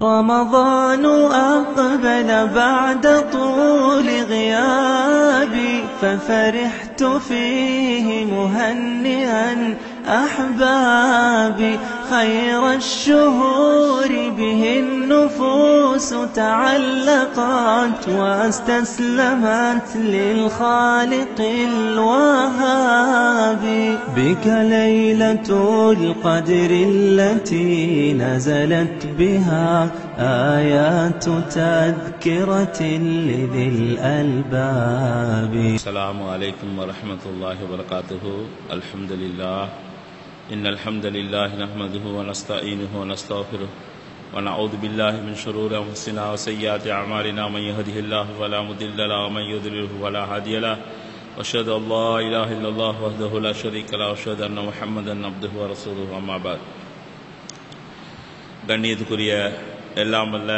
رمضان أقبل بعد طول غيابي ففرحت فيه مهنئا أحبابي خير الشهور به النفوس تعلقت واستسلمت للخالق الوهاب بك ليلة القدر التي نزلت بها آيات تذكرة لذي الألباب. السلام عليكم ورحمة الله وبركاته. الحمد لله إن الحمد لله نحمده ونستعينه ونستغفره ونعوذ بالله من شرور أنفسنا وسيئات أعمالنا من يهده الله فلا مضل له ومن يضلل فلا هادي له وأشهد أن لا إله إلا الله وحده لا شريك له وأشهد أن محمدا عبده ورسوله أما بعد. கண்ணியத்துக்குரிய எல்லாம் வல்ல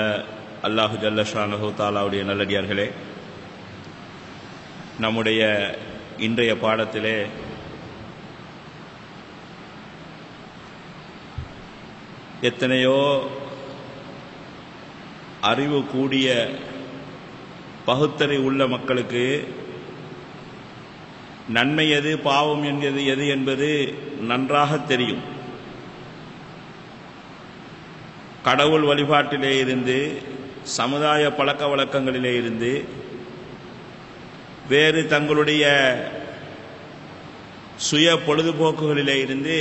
அல்லாஹு ஜல்ல ஷானஹு தஆலாவுடைய நல்லடியார்களே, நம்முடைய இன்றைய பாடத்திலே எத்தனையோ அறிவு கூடிய பகுத்தறிவு உள்ள மக்களுக்கு நன்மை எது பாவம் எது என்பது நன்றாக தெரியும். கடவுள் வழிபாட்டிலே இருந்து, சமுதாய பழக்க வழக்கங்களிலே இருந்து, வேறு தங்களுடைய சுய பொழுதுபோக்குகளிலே இருந்து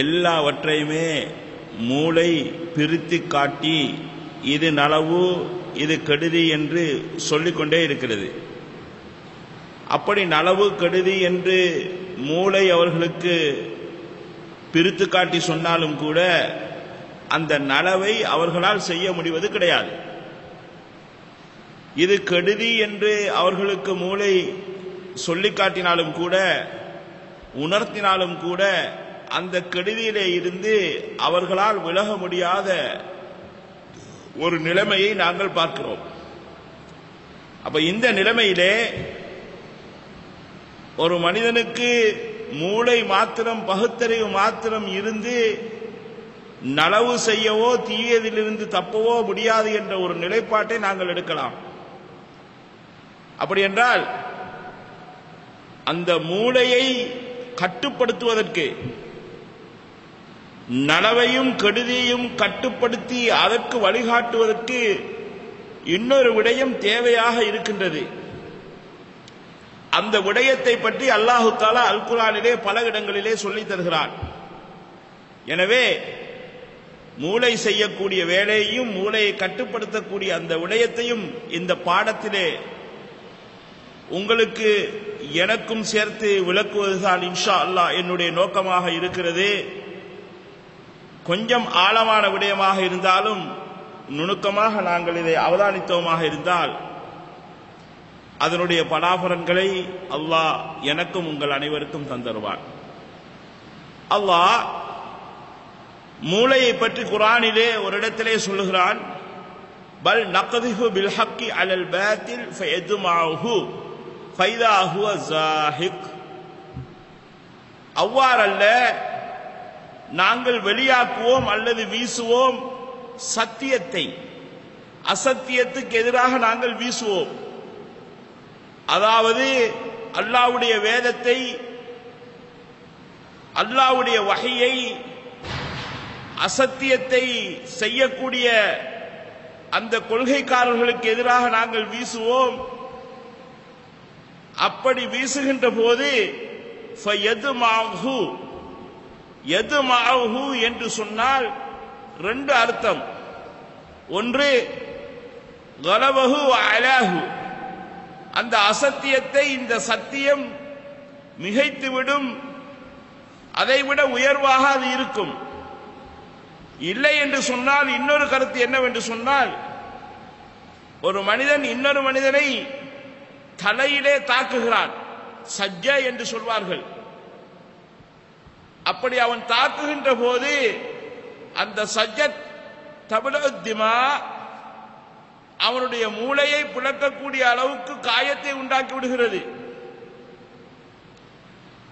எல்லாவற்றையுமே மூளை பிரித்து காட்டி இது நலவு இது கெடுதி என்று சொல்லிக்கொண்டே இருக்கிறது. அப்படி நலவு கெடுதி என்று மூளை அவர்களுக்கு பிரித்து காட்டி சொன்னாலும் கூட அந்த நலவை அவர்களால் செய்ய முடிவது கிடையாது. இது கெடுதி என்று அவர்களுக்கு மூளை சொல்லிக் காட்டினாலும் கூட, உணர்த்தினாலும் கூட அந்த கெடுதியிலே இருந்து அவர்களால் விலக முடியாத ஒரு நிலைமையை நாங்கள் பார்க்கிறோம். அப்ப இந்த நிலைமையிலே ஒரு மனிதனுக்கு மூளை மாத்திரம், பகுத்தறிவு மாத்திரம் இருந்து நலவு செய்யவோ தீயதிலிருந்து தப்பவோ முடியாது என்ற ஒரு நிலைப்பாட்டை நாங்கள் எடுக்கலாம். அப்படி என்றால் அந்த மூளையை கட்டுப்படுத்துவதற்கு, நலவையும் கெடுதியையும் கட்டுப்படுத்தி அதற்கு வழிகாட்டுவதற்கு இன்னொரு விடயம் தேவையாக இருக்கின்றது. அந்த விடயத்தை பற்றி அல்லாஹு தஆலா அல் குர்ஆனிலே பல இடங்களிலே சொல்லித் தருகிறான். எனவே மூளை செய்யக்கூடிய வேலையையும் மூளையை கட்டுப்படுத்தக்கூடிய அந்த விடயத்தையும் இந்த பாடத்திலே உங்களுக்கு எனக்கும் சேர்த்து விளக்குவதுதான் இன்ஷா அல்லாஹ் என்னுடைய நோக்கமாக இருக்கிறது. கொஞ்சம் ஆழமான விடயமாக இருந்தாலும் நுணுக்கமாக நாங்கள் இதை அவதானித்தோமாக இருந்தால் அதனுடைய பலாபலன்களை அல்லாஹ் எனக்கும் உங்கள் அனைவருக்கும் தந்தருவான். அல்லாஹ் மூளையை பற்றி குர்ஆனிலே ஒரு இடத்திலே சொல்லுகிறான், பல் நக்திஃபு பில் ஹக்கி அலல் பாத்தில் ஃபயத்மஹு ஃபைதா ஹுவ ஸாஹிக். அவ்வாறல்ல, நாங்கள் வெளியாக்குவோம் அல்லது வீசுவோம் சத்தியத்தை, அசத்தியத்துக்கு எதிராக நாங்கள் வீசுவோம். அதாவது அல்லாஹ்வுடைய வேதத்தை, அல்லாஹ்வுடைய வஹீயை, அசத்தியத்தை செய்யக்கூடிய அந்த கொள்கைக்காரர்களுக்கு எதிராக நாங்கள் வீசுவோம். அப்படி வீசுகின்ற போது யதுமஅஹு என்று சொன்னால் ரெண்டு அர்த்தம். ஒன்று கலபஹு அலாஹு, அந்த அசத்தியத்தை இந்த சத்தியம் மிகைத்துவிடும், அதைவிட உயர்வாக அது இருக்கும். இல்லை என்று சொன்னால் இன்னொரு கருத்து என்னவென்று சொன்னால், ஒரு மனிதன் இன்னொரு மனிதனை தலையிலே தாக்குகிறான், சஜ்ஜ என்று சொல்வார்கள். அப்படி அவன் தாக்குகின்ற போது அந்த சஜ்ஜத் தபலத்திமா அவனுடைய மூளையை பிளக்கக்கூடிய அளவுக்கு காயத்தை உண்டாக்கி விடுகிறது.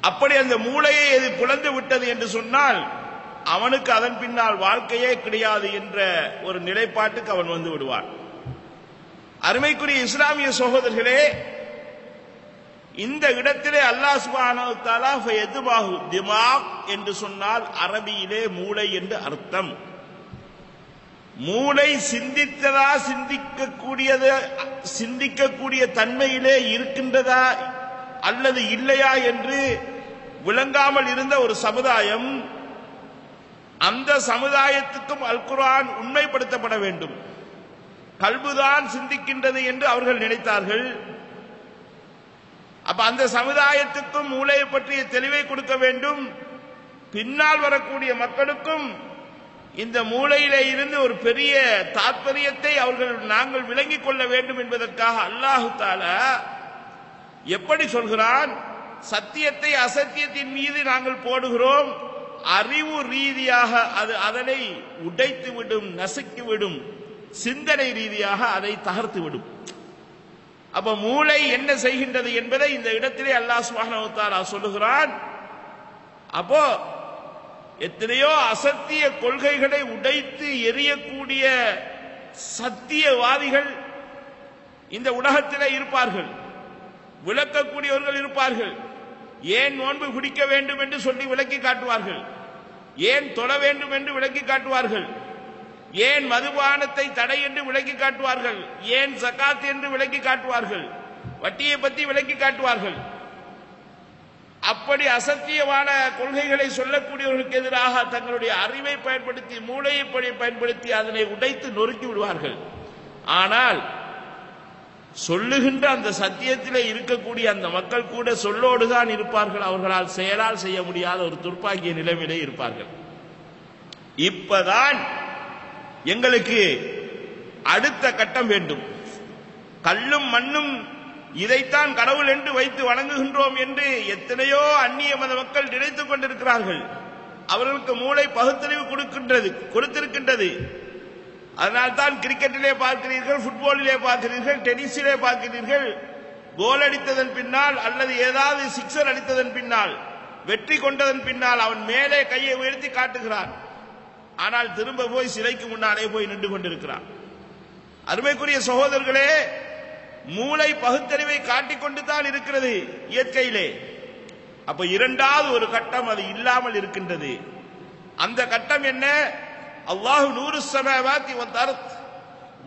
அப்படி அந்த மூளையை எது பிளந்து விட்டது என்று சொன்னால் அவனுக்கு அதன் பின்னால் வாழ்க்கையே கிடையாது என்ற ஒரு நிலைப்பாட்டுக்கு அவன் வந்து விடுவான். அருமைக்குரிய இஸ்லாமிய சகோதரர்களே, இந்த இடத்திலே அல்லாஹ் சுப்ஹானஹு வ தஆலா ஃபயத்பாஹு திமாக் என்று சொன்னால் அரபியிலே மூளை என்று அர்த்தம். மூளை சிந்தித்ததா, சிந்திக்கக்கூடிய தன்மையிலே இருக்கின்றதா அல்லது இல்லையா என்று விளங்காமல் இருந்த ஒரு சமுதாயம், அந்த சமுதாயத்துக்கும் அல் குர்ஆன் உண்மைப்படுத்தப்பட வேண்டும். கல்புதான் சிந்திக்கின்றது என்று அவர்கள் நினைத்தார்கள். அப்ப அந்த சமுதாயத்துக்கும் மூளையை பற்றிய தெளிவை கொடுக்க வேண்டும். பின்னால் வரக்கூடிய மக்களுக்கும் இந்த மூளையிலே இருந்து ஒரு பெரிய தாற்பயத்தை நாங்கள் விளங்கிக் கொள்ள வேண்டும் என்பதற்காக அல்லாஹு தஆலா எப்படி சொல்கிறான்? சத்தியத்தை அசத்தியத்தின் மீது நாங்கள் போடுகிறோம், அறிவு ரீதியாக அது அதனை உடைத்து விடும், நசுக்கிவிடும், சிந்தனை ரீதியாக அதை தகர்த்து விடும். அப்ப மூளை என்ன செய்கின்றது என்பதை இந்த இடத்திலே அல்லாஹ் சுப்ஹானஹு வ தஆலா சொல்லுகிறான். அப்போ எத்தனையோ அசத்திய கொள்கைகளை உடைத்து எரியக்கூடிய சத்தியவாதிகள் இந்த உலகத்திலே இருப்பார்கள், விளக்கக்கூடியவர்கள் இருப்பார்கள். ஏன் நோன்பு பிடிக்க வேண்டும் என்று சொல்லி விளக்கி காட்டுவார்கள், ஏன் தொழ வேண்டும் என்று விளக்கி காட்டுவார்கள், ஏன் மதுபானத்தை தடை என்று விளக்கி காட்டுவார்கள், ஏன் ஜகாத் என்று விளக்கி காட்டுவார்கள், வட்டியை பற்றி விளக்கி காட்டுவார்கள். அப்படி அசத்தியமான கொள்கைகளை சொல்லக்கூடியவர்களுக்கு எதிராக தங்களுடைய அறிவை பயன்படுத்தி, மூளையை பயன்படுத்தி அதனை உடைத்து நொறுக்கி விடுவார்கள். ஆனால் சொல்லுகின்ற அந்த சத்தியத்திலே இருக்கக்கூடிய அந்த மக்கள் கூட சொல்லோடுதான் இருப்பார்கள், அவர்களால் செயலால் செய்ய முடியாத ஒரு துர்ப்பாக்கிய நிலைமையிலே இருப்பார்கள். இப்பதான் எங்களுக்கு அடுத்த கட்டம் வேண்டும். கல்லும் மண்ணும் இதைத்தான் கடவுள் என்று வைத்து வணங்குகின்றோம் என்று எத்தனையோ அந்நிய மத மக்கள் நினைத்துக் கொண்டிருக்கிறார்கள். அவர்களுக்கு மூளை பகுத்தறிவு கொடுத்திருக்கின்றது. அதனால்தான் கிரிக்கெட்டிலே பார்க்கிறீர்கள், ஃபுட்பாலிலே பார்க்கிறீர்கள், டென்னிஸிலே பார்க்கிறீர்கள், கோல் அடித்ததன் பின்னால் அல்லது ஏதாவது சிக்ஸர் அடித்ததன் பின்னால், வெற்றி கொண்டதன் பின்னால் அவன் மேலே கையை உயர்த்தி காட்டுகிறான். ஆனால் திரும்ப போய் சிலைக்கு முன்னாலே போய் நின்று கொண்டிருக்கிறான். அருமைக்குரிய சகோதரர்களே, மூளை பகுத்தறிவை காட்டிக்கொண்டு தான் இருக்கிறது இயற்கையிலே. அப்ப இரண்டாவது ஒரு கட்டம் அது இல்லாமல் இருக்கின்றது. அந்த கட்டம் என்ன? அல்லாஹு நூறு ஸமாவாத்தி வல் அர்த்,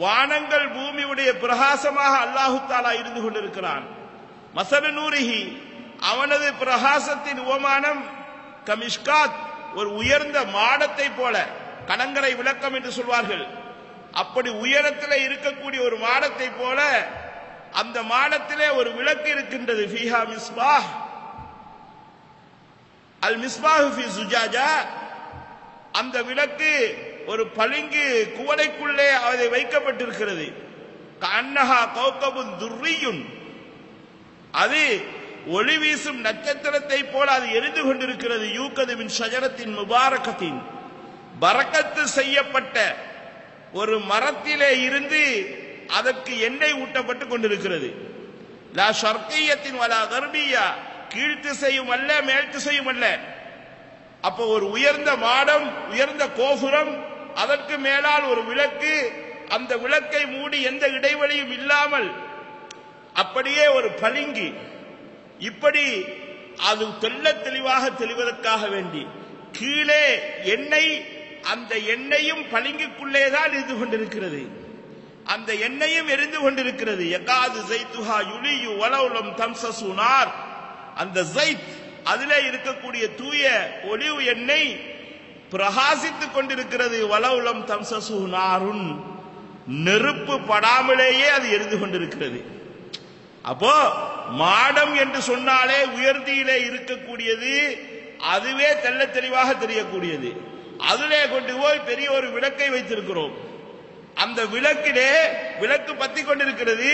வானங்கள் பூமியுடைய பிரகாசமாக அல்லாஹு தஆலா இருந்து கொண்டிருக்கிறான். மஸலு நூரிஹி, அவனது பிரகாசத்தின் உவமானம் கமிஷ்காத், ஒரு உயர்ந்த மாடத்தை போல, கலங்கரை விளக்கம் என்று சொல்வார்கள். அப்படி உயரத்திலே இருக்கக்கூடிய ஒரு மாடத்தை போல அந்த மாடத்திலே ஒரு விளக்கு இருக்கின்றது. ஃபீஹா மிஸ்பாஹ், அல் மிஸ்பாஹு ஃபீ சுஜாஜா, அந்த விளக்கு ஒரு பளிங்கு குவளைக்குள்ளே அதை வைக்கப்பட்டிருக்கிறது. கஅன்னஹா கௌகபுன் துர்ரியுன், அது ஒளி வீசும் நட்சத்திரத்தை போல அது எரிந்து கொண்டிருக்கிறது. யூகது மின் ஷஜரத்தின் முபாரகத்தின், பரக்கத்து செய்யப்பட்ட ஒரு மரத்திலே இருந்து அதற்கு எண்ணெய் ஊட்டப்பட்டு கொண்டிருக்கிறது. லா ஷர்கியத்தின் வலா கர்பியா, கீழ்த்திசையும் அல்ல மேல் திசையும் அல்ல. அப்போ ஒரு உயர்ந்த மாடம், உயர்ந்த கோபுரம், அதற்கு மேலால் ஒரு விளக்கு, அந்த விளக்கை மூடி எந்த இடைவெளியும் இல்லாமல் அப்படியே ஒரு பளிங்கு. இப்படி அது தெளிவாக தெளிவதற்காக வேண்டி கீழே எண்ணெய், அந்த எண்ணெயும் பளிங்குக்குள்ளேதான் இருந்து கொண்டிருக்கிறது, அந்த எண்ணெயும் எரிந்து கொண்டிருக்கிறது. யகாது ஸைத்துஹா யுலியு வலவுலம் தம்சசு நார், அந்த ஸைத், அதிலே இருக்கக்கூடிய தூய ஒலிவ் எண்ணெய் பிரகாசித்துக் கொண்டிருக்கிறது. வலவுலம் தம்சசு நாருன், நெருப்பு படாமலேயே அது எரிந்து கொண்டிருக்கிறது. அப்போ மாடம் என்று சொன்னாலே உயர்த்தியிலே இருக்கக்கூடியது, அதுவே தெள்ள தெளிவாக தெரியக்கூடியது. அதிலே கொண்டு போய் பெரிய ஒரு விளக்கை வைத்திருக்கிறோம். அந்த விளக்கிலே விளக்கு பத்தி கொண்டிருக்கிறது.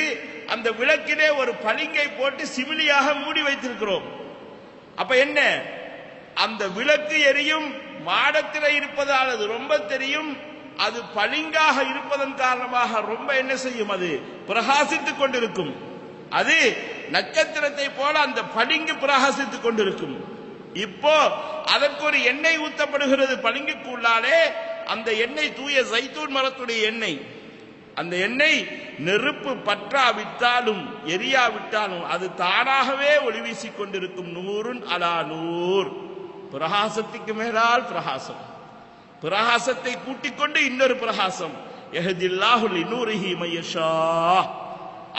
அந்த விளக்கிலே ஒரு பளிங்கை போட்டு சிமிலியாக மூடி வைத்திருக்கிறோம். அப்ப என்ன, அந்த விளக்கு எரியும், மாடத்தில் இருப்பதால் அது ரொம்ப தெரியும். அது பளிங்காக இருப்பதன் காரணமாக ரொம்ப என்ன செய்யும், அது பிரகாசித்துக் கொண்டிருக்கும். அது நட்சத்திரத்தை போல அந்த பளிங்கு பிரகாசித்துக் கொண்டிருக்கும். இப்போ அதற்கு ஒரு எண்ணெய் ஊத்தப்படுகிறது பளிங்குக்குள்ளாலே. அந்த எண்ணெய் தூய ஜைத்தூன் மரத்துடைய எண்ணெய். அந்த எண்ணெய் நெருப்பு பற்றாவிட்டாலும் எரியாவிட்டாலும் அது தானாகவே ஒளி வீசிக் கொண்டிருக்கும். நூறுன் அலா நூர், பிரகாசத்துக்கு மேலால் பிரகாசம். பிரகாசத்தை கூட்டிக் கொண்டு இன்னொரு பிரகாசம். யஹ்தில்லாஹு லிநூரிஹி மய்யஷா,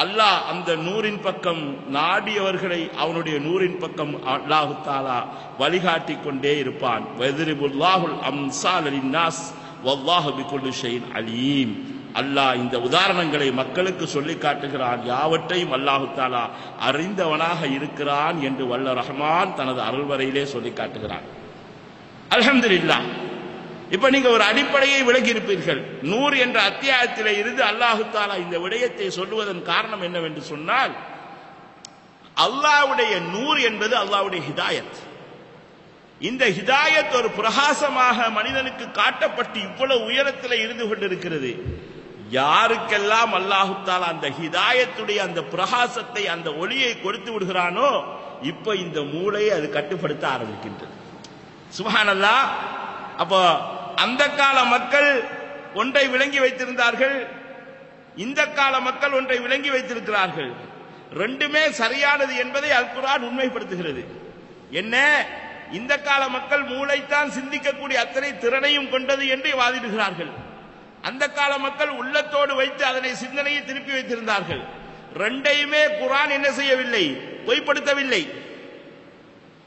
அல்லாஹ் அந்த நூரின் பக்கம் நாடியவர்களை அவனுடைய நூரின் பக்கம் அல்லாஹ் தஆலா வழிகாட்டி கொண்டே இருப்பான். வயத்ரிபுல்லாஹுல் அம்சால லின்னாஸ் வல்லாஹு பிகுல்லி ஷைஇன் அலீம். அல்லாஹ் இந்த உதாரணங்களை மக்களுக்கு சொல்லி காட்டுகிறான். யாவற்றையும் அல்லாஹ் தஆலா அறிந்தவனாக இருக்கிறான் என்று வல்ல ரஹ்மான் தனது அருள்வரையிலே சொல்லி காட்டுகிறான். அல்ஹம்துலில்லாஹ். இப்ப நீங்க ஒரு அடிப்படையை விளங்கி இருப்பீர்கள். நூர் என்ற அத்தியாயத்திலே இருந்து அல்லாஹ் தஆலா இந்த விடயத்தை சொல்லுவதன் காரணம் என்னவென்று சொன்னால், அல்லாஹ்வுடைய நூர் என்பது அல்லாஹ்வுடைய ஹிதாயத். இந்த ஹிதாயத் ஒரு பிரகாசமாக மனிதனுக்கு காட்டப்பட்டு இவ்வளவு உயரத்தில் இருந்து கொண்டிருக்கிறது. யாருக்கெல்லாம் அல்லாஹ் தஆலா அந்த ஹிதாயத்துடைய அந்த பிரகாசத்தை அந்த ஒளியை கொடுத்து விடுகிறானோ, இப்ப இந்த மூளையை அது கட்டுப்படுத்த ஆரம்பிக்கின்றது. சுப்ஹானல்லாஹ். அப்போ அந்த கால மக்கள் ஒன்றை விளங்கி வைத்திருந்தார்கள், இந்த கால மக்கள் ஒன்றை விளங்கி வைத்திருக்கிறார்கள். ரெண்டுமே சரியானது என்பதை அல் குர்ஆன் உண்மைப்படுத்துகிறது. என்ன? இந்த கால மக்கள் மூளைத்தான் சிந்திக்கக்கூடிய அத்தனை திறனையும் கொண்டது என்று வாதிடுகிறார்கள். அந்த கால மக்கள் உள்ளத்தோடு வைத்து அதனை சிந்தனையை திருப்பி வைத்திருந்தார்கள். ரெண்டையுமே குர்ஆன் என்ன செய்யவில்லை? பொய்ப்படுத்தவில்லை.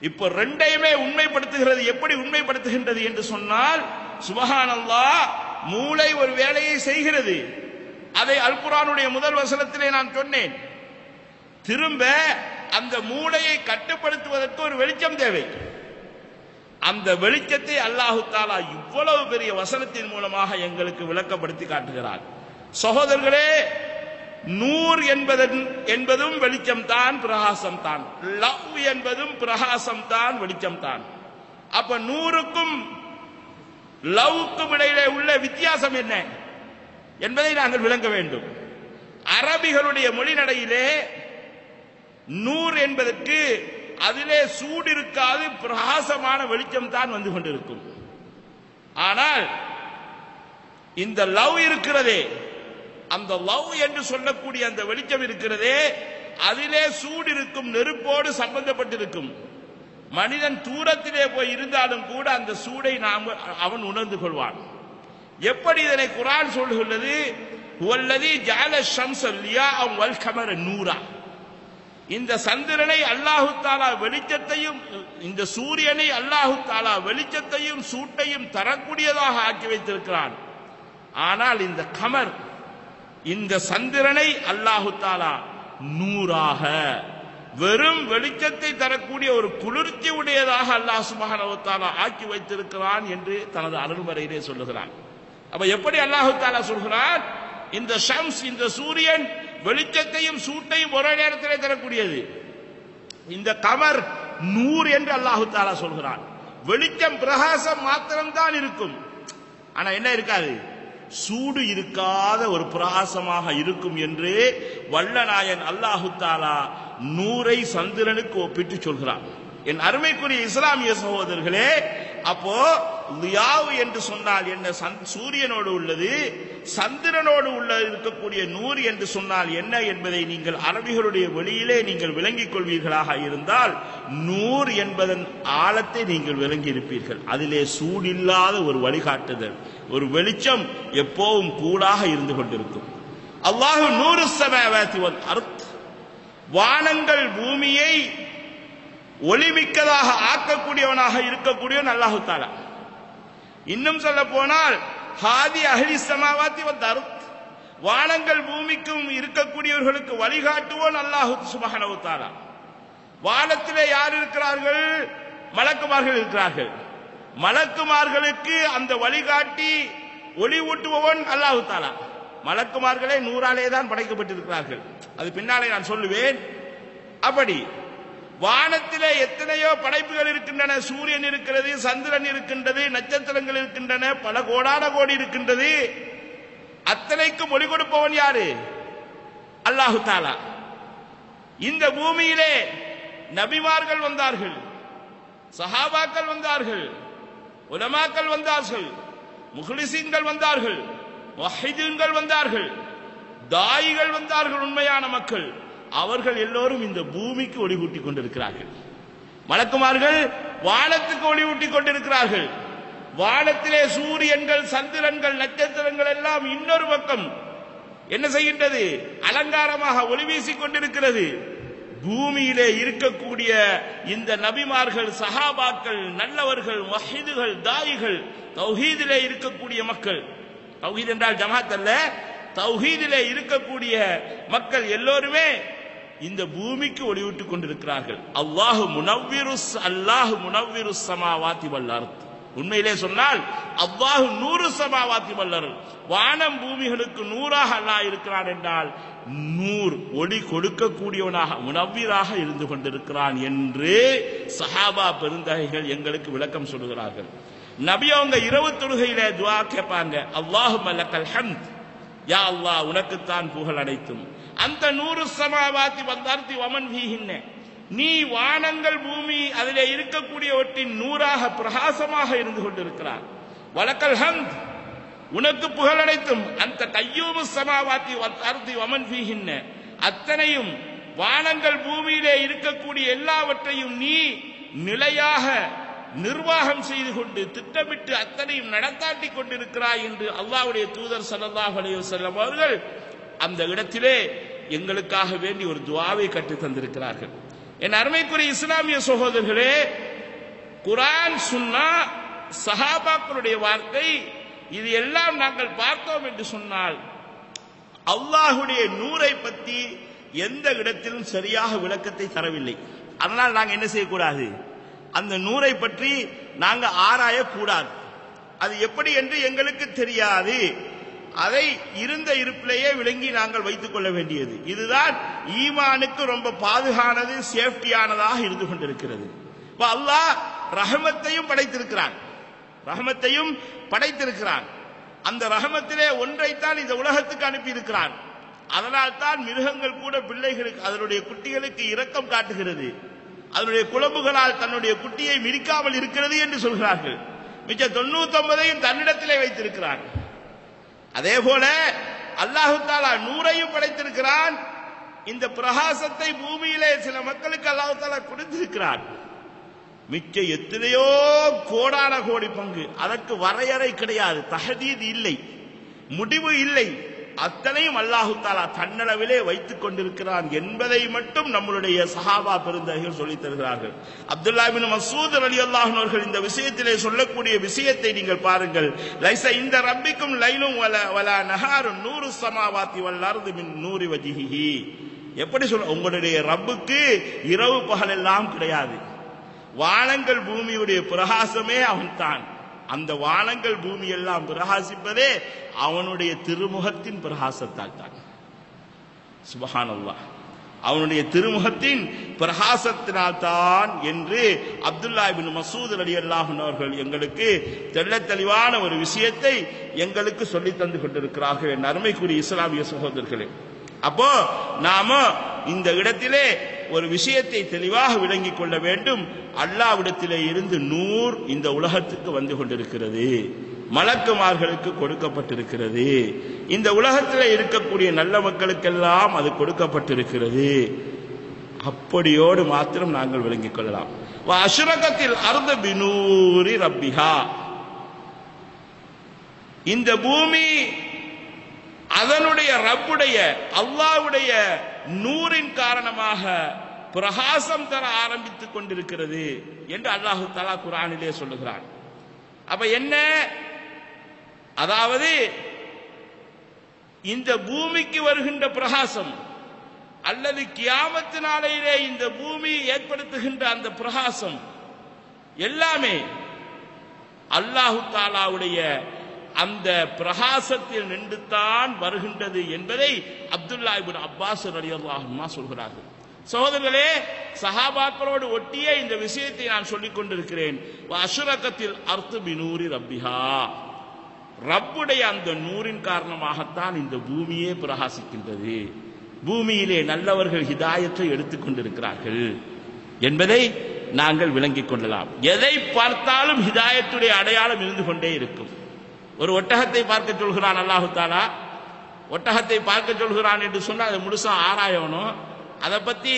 இப்போ ரெண்டையுமே உண்மைப்படுத்துகிறது. எப்படி உண்மைப்படுத்துகின்றது என்று சொன்னால், சுப்ஹானல்லாஹ், மூளை ஒரு வேலையை செய்கிறது. அதை அல் குர்ஆனுடைய முதல் வசனத்திலே நான் சொன்னேன். திரும்ப அந்த மூளையை கட்டுப்படுத்துவதற்கு ஒரு வெளிச்சம் தேவை. அந்த வெளிச்சத்தை அல்லாஹ் தஆலா இவ்வளவு பெரிய வசனத்தின் மூலமாக எங்களுக்கு விளக்கப்படுத்தி காட்டுகிறார். சகோதரர்களே, நூர் என்பதும் வெளிச்சம் தான், பிரகாசம் தான். லவ் என்பதும் பிரகாசம் தான், வெளிச்சம் தான். அப்ப நூறுக்கும் லவ்வுக்கும் இடையிலே உள்ள வித்தியாசம் என்ன என்பதை நாங்கள் விளங்க வேண்டும். அரபிகளுடைய மொழிநடையிலே நூர் என்பதற்கு அதிலே சூடு இருக்காது, பிரகாசமான வெளிச்சம் தான் வந்து கொண்டிருக்கும். ஆனால் இந்த லவ் இருக்கிறதே, அந்த லவ் என்று சொல்லக்கூடிய அந்த வெளிச்சம் இருக்கிறதே, அதிலே சூடு இருக்கும், நெருப்போடு சம்பந்தப்பட்டிருக்கும். மனிதன் தூரத்திலே போய் இருந்தாலும் கூட அந்த சூடை அவன் உணர்ந்து கொள்வான். எப்படி இதனை குர்ஆன் சொல்லுகிறது? ஹுவல்லதீ ஜஅல ஷம்ஸ லியாஅன் வல் கமர நூரா. இந்த சந்திரனை அல்லாஹ் தஆலா வெளிச்சத்தையும், இந்த சூரியனை அல்லாஹ் தஆலா வெளிச்சத்தையும் சூட்டையும் தரக்கூடியதாக ஆக்கி வைத்திருக்கிறான். ஆனால் இந்த கமர், இந்த சந்திரனை அல்லாஹ் தஆலா நூறாக, வெறும் வெளிச்சத்தை தரக்கூடிய ஒரு குளிர்ச்சி உடையதாக அல்லாஹ் சுப்ஹானஹு வ தஆலா ஆக்கி வைத்திருக்கிறான் என்று தனது அருள்வரையிலே சொல்லுகிறான். அப்ப எப்படி அல்லாஹ் தஆலா சொல்கிறான்? இந்த ஷம்ஸ், இந்த சூரியன் வெளிச்சத்தையும் சூட்டையும் ஒரே நேரத்திலே தரக்கூடியது. இந்த கமர் நூர் என்று அல்லாஹ் தஆலா சொல்கிறான். வெளிச்சம் பிரகாசம் மாத்திரம்தான் இருக்கும், ஆனா என்ன இருக்காது? சூடு இருக்காத ஒரு பிரகாசமாக இருக்கும் என்று வல்லநாயன் அல்லாஹ் தஆலா நூரை சந்திரனுக்கு ஒப்பிட்டு சொல்கிறான். என் அருமைக்குரிய இஸ்லாமிய சகோதரர்களே, அப்போ லியாவு என்று சொன்னால் என்ன? சூரியனோடு உள்ளது, சந்திரனோடு உள்ள இருக்கக்கூடிய நூறு என்று சொன்னால் என்ன என்பதை நீங்கள் அரபிகளுடைய வெளியிலே நீங்கள் விளங்கிக் கொள்வீர்களாக இருந்தால், நூறு என்பதன் ஆழத்தை நீங்கள் விளங்கி இருப்பீர்கள். அதிலே சூடில்லாத ஒரு வழிகாட்டுதல், ஒரு வெளிச்சம் எப்போவும் கூடாக இருந்து கொண்டிருக்கும். அல்லாஹு நூறு ஸமாவாத்தி வல் அர்த், வானங்கள் பூமியை ஒளிமிக்கதாக ஆக்கக்கூடியவனாக இருக்கக்கூடியவன் அல்லாஹு தஆலா. இன்னும் சொல்ல போனால் ஹாதி அஹ்லி ஸமாவாத்தி வல் அர்த், வானங்கள் பூமிக்கும் இருக்கக்கூடியவர்களுக்கு வழிகாட்டுவோன் அல்லாஹ் சுப்ஹானஹு வ தஆலா. வானத்திலே யார் இருக்கிறார்கள்? மலக்குமார்கள் இருக்கிறார்கள். மலக்குமார்களுக்கு அந்த வழிகாட்டி ஒளி ஊட்டுபவன் அல்லாஹ் தஆலா. மலக்குமார்களே நூறாலே தான் படைக்கப்பட்டிருக்கிறார்கள், அது பின்னாலே நான் சொல்லுவேன். அப்படி வானத்திலே எத்தனையோ படைப்புகள் இருக்கின்றன. சூரியன் இருக்கிறது, சந்திரன் இருக்கின்றது, நட்சத்திரங்கள் இருக்கின்றன, பல கோடான கோடி இருக்கின்றது. அத்தனைக்கும் ஒளி கொடுப்பவன் யாரு? அல்லாஹு தஆலா. இந்த பூமியிலே நபிமார்கள் வந்தார்கள், சஹாபாக்கள் வந்தார்கள், உலமாக்கள் வந்தார்கள், முஹ்லிசீன்கள் வந்தார்கள், முவஹ்ஹிதீன்கள் வந்தார்கள், தாயிகள் வந்தார்கள், உண்மையான மக்கள். அவர்கள் எல்லோரும் இந்த பூமிக்கு ஒளிவூட்டிக் கொண்டிருக்கிறார்கள். மலக்குமார்கள் வானத்துக்கு ஒளிவூட்டிக் கொண்டிருக்கிறார்கள். வானத்திலே சூரியன்கள், சந்திரன்கள், நட்சத்திரங்கள் எல்லாம் இன்னொரு பக்கம் என்ன செய்கின்றது? அலங்காரமாக ஒளி வீசிக் கொண்டிருக்கிறது. பூமியிலே இருக்கக்கூடிய இந்த நபிமார்கள், சஹாபாக்கள், நல்லவர்கள், முவஹ்ஹிதுகள், தாயிகள், தௌஹீதிலே இருக்கக்கூடிய மக்கள், தௌஹீத் என்றால் ஜமாத் அல்ல, தௌஹீதிலே இருக்கக்கூடிய மக்கள் எல்லோருமே இந்த பூமிக்கு ஒளிவிட்டுக் கொண்டிருக்கிறார்கள். அல்லாஹு முனவ்விருஸ் ஸமாவாதி வல் அர்த். உண்மையிலே சொன்னால் அல்லாஹு நூறு ஸமாவாதி வல் அர்த், வானம் பூமிகளுக்கு நூறாக அல்லாஹ் இருக்கிறான் என்றால் நூர் ஒளி கொடுக்கக்கூடியவனாக முனவ்விராக இருந்து கொண்டிருக்கிறான் என்று சஹாபா பெருந்தகைகள் எங்களுக்கு விளக்கம் சொல்லுகிறார்கள். நபி அவங்க இரவு தொழுகையில துஆ கேட்பாங்க, அல்லாஹும்ம லக்கல் ஹம்த், யா அல்லாஹ் உனக்குத்தான் புகழ் அனைத்தும். அந்த நூறு ஸமாவாதி வல் அர்தி வமன் ஃபீஹின்ன, நீ வானங்கள் பூமி அதிலே இருக்கக்கூடியவற்றின் நூறாக பிரகாசமாக இருந்து கொண்டிருக்கிறார். வலக்கல் ஹம்த், உனக்கு புகழ் அனைத்தும். அந்த கையூமு ஸமாவாதி வல் அர்தி வமன் ஃபீஹின்ன, அத்தனையும் வானங்கள் பூமியிலே இருக்கக்கூடிய எல்லாவற்றையும் நீ நிலையாக நிர்வாகம் செய்து கொண்டு திட்டமிட்டு அத்தனையும் நடத்தாட்டி கொண்டிருக்கிறாய் என்று அல்லாஹ்வுடைய தூதர் ஸல்லல்லாஹு அலைஹி வஸல்லம் அவர்கள் அந்த இடத்திலே எங்களுக்காக வேண்டி ஒரு துஆவை கற்றுத் தந்திருக்கிறார்கள். என் அருமைக்குரிய இஸ்லாமிய சகோதரர்களே, குர்ஆன், சுன்னா, சஹாபாக்களுடைய வார்த்தை, இது எல்லாம் நாங்கள் பார்த்தோம் என்று சொன்னால் அல்லாஹ்வுடைய நூரை பற்றி எந்த இடத்திலும் சரியாக விளக்கத்தை தரவில்லை. அதனால் நாங்கள் என்ன செய்யக்கூடாது? அந்த நூரை பற்றி நாங்கள் ஆராயக்கூடாது. அது எப்படி என்று எங்களுக்கு தெரியாது. அதை இருந்த இருப்பிலேயே விளங்கி நாங்கள் வைத்துக் கொள்ள வேண்டியது. இதுதான் ஈமானுக்கு ரொம்ப பாதுகானது, சேஃப்டியானதாக இருந்து கொண்டிருக்கிறது. அல்லாஹ் ரஹமத்தையும் படைத்திருக்கிறான், ரஹமத்தையும் படைத்திருக்கிறான். அந்த ரஹமத்திலே ஒன்றைத்தான் இந்த உலகத்துக்கு அனுப்பி இருக்கிறான். அதனால் தான் மிருகங்கள் கூட பிள்ளைகளுக்கு, அதனுடைய குட்டிகளுக்கு இரக்கம் காட்டுகிறது. அதனுடைய குழம்புகளால் தன்னுடைய குட்டியை மிதிக்காமல் இருக்கிறது என்று சொல்கிறார்கள். மிச்ச 99ஐயும் தன்னிடத்திலே வைத்திருக்கிறான். அதே போல அல்லாஹு தஆலா நூறையும் படைத்திருக்கிறான். இந்த பிரகாசத்தை பூமியிலே சில மக்களுக்கு அல்லாஹு தஆலா கொடுத்திருக்கிறான். மிச்ச எத்தனையோ கோடான கோடி பங்கு, அதற்கு வரையறை கிடையாது, தஹதீத் இல்லை, முடிவு இல்லை. அத்தனையும் அல்லாஹு தஆலா தன்னளவிலே வைத்துக் கொண்டிருக்கிறான் என்பதை மட்டும் நம்மளுடைய சஹாபா பெருந்தகைகள் சொல்லித் தருகிறார்கள். அப்துல்லாஹ் இப்னு மஸ்ஊத் ரலியல்லாஹு அன்ஹு அவர்கள் இந்த விஷயத்திலே சொல்லக்கூடிய விஷயத்தை நீங்கள் பாருங்கள். லைஸ இந்த ரப்பிக்கும் லைலும் வலா நஹாரும் நூறு ஸமாவாதி வல் அர்தி மின் நூரி வஜ்ஹிஹி. எப்படி சொல்ல, உங்களுடைய ரப்புக்கு இரவு பகல் எல்லாம் கிடையாது. வானங்கள் பூமியுடைய பிரகாசமே அவன்தான். அந்த வானங்கள் பூமி எல்லாம் பிரகாசிப்பதே அவனுடைய திருமுகத்தின் பிரகாசத்தால் தான். சுப்ஹானல்லாஹ், அவனுடைய திருமுகத்தின் பிரகாசத்தினால் தான் என்று அப்துல்லாஹ் இப்னு மஸ்ஊத் ரலியல்லாஹு அன்ஹு அவர்கள் எங்களுக்கு தெள்ளத் தெளிவான ஒரு விஷயத்தை எங்களுக்கு சொல்லி தந்து கொண்டிருக்கிறார்கள். என் அருமைக்குரிய இஸ்லாமிய சகோதரர்களே, அப்போ நாம இந்த இடத்திலே ஒரு விஷயத்தை தெளிவாக விளங்கிக் கொள்ள வேண்டும். அல்லாஹ்விடத்திலே இருந்து நூர் இந்த உலகத்துக்கு வந்து கொண்டிருக்கிறது, மலக்குமார்களுக்கு கொடுக்கப்பட்டிருக்கிறது. இந்த உலகத்தில் இருக்கக்கூடிய நல்ல மக்களுக்கெல்லாம் அது கொடுக்கப்பட்டிருக்கிறது. அப்படியோடு மாத்திரம் நாங்கள் விளங்கிக் கொள்ளலாம். அஷ்ரகத்தில் அர்து பினூரி ரப்பிஹா, இந்த பூமி அதனுடைய ரப்புடைய அல்லாஹ்வுடைய நூரின் காரணமாக பிரகாசம் தர ஆரம்பித்துக் கொண்டிருக்கிறது என்று அல்லாஹு தஆலா குர்ஆனிலே சொல்லுகிறான். அப்ப என்ன, அதாவது இந்த பூமிக்கு வருகின்ற பிரகாசம் அல்லது கியாமத்து நாளையிலே இந்த பூமி ஏற்படுத்துகின்ற அந்த பிரகாசம் எல்லாமே அல்லாஹு தஆலாவுடைய அந்த பிரகாசத்தில் நின்றுதான் வருகின்றது என்பதை அப்துல்லாஹ் இப்னு அப்பாஸ் ரலியல்லாஹு அன்ஹு சொல்கிறார்கள். சகோதரர்களே, சஹாபாக்களோடு ஒட்டிய இந்த விஷயத்தை நான் சொல்லிக் கொண்டிருக்கிறேன். அஷ்ரகத்தில் அர்து பினூரி ரப்பிஹா, ரப்புடைய அந்த நூரின் காரணமாகத்தான் இந்த பூமியே பிரகாசிக்கின்றது. பூமியிலே நல்லவர்கள் ஹிதாயத்தை எடுத்துக் கொண்டிருக்கிறார்கள் என்பதை நாங்கள் விளங்கிக் கொள்ளலாம். எதை பார்த்தாலும் ஹிதாயத்துடைய அடையாளம் இருந்து கொண்டே இருக்கும். ஒரு ஒட்டகத்தை பார்க்க சொல்கிறான் அல்லாஹு தாலா, ஒட்டகத்தை பார்க்க சொல்கிறான் என்று சொன்னால் அதை முழுசா ஆராயணும். அதை பத்தி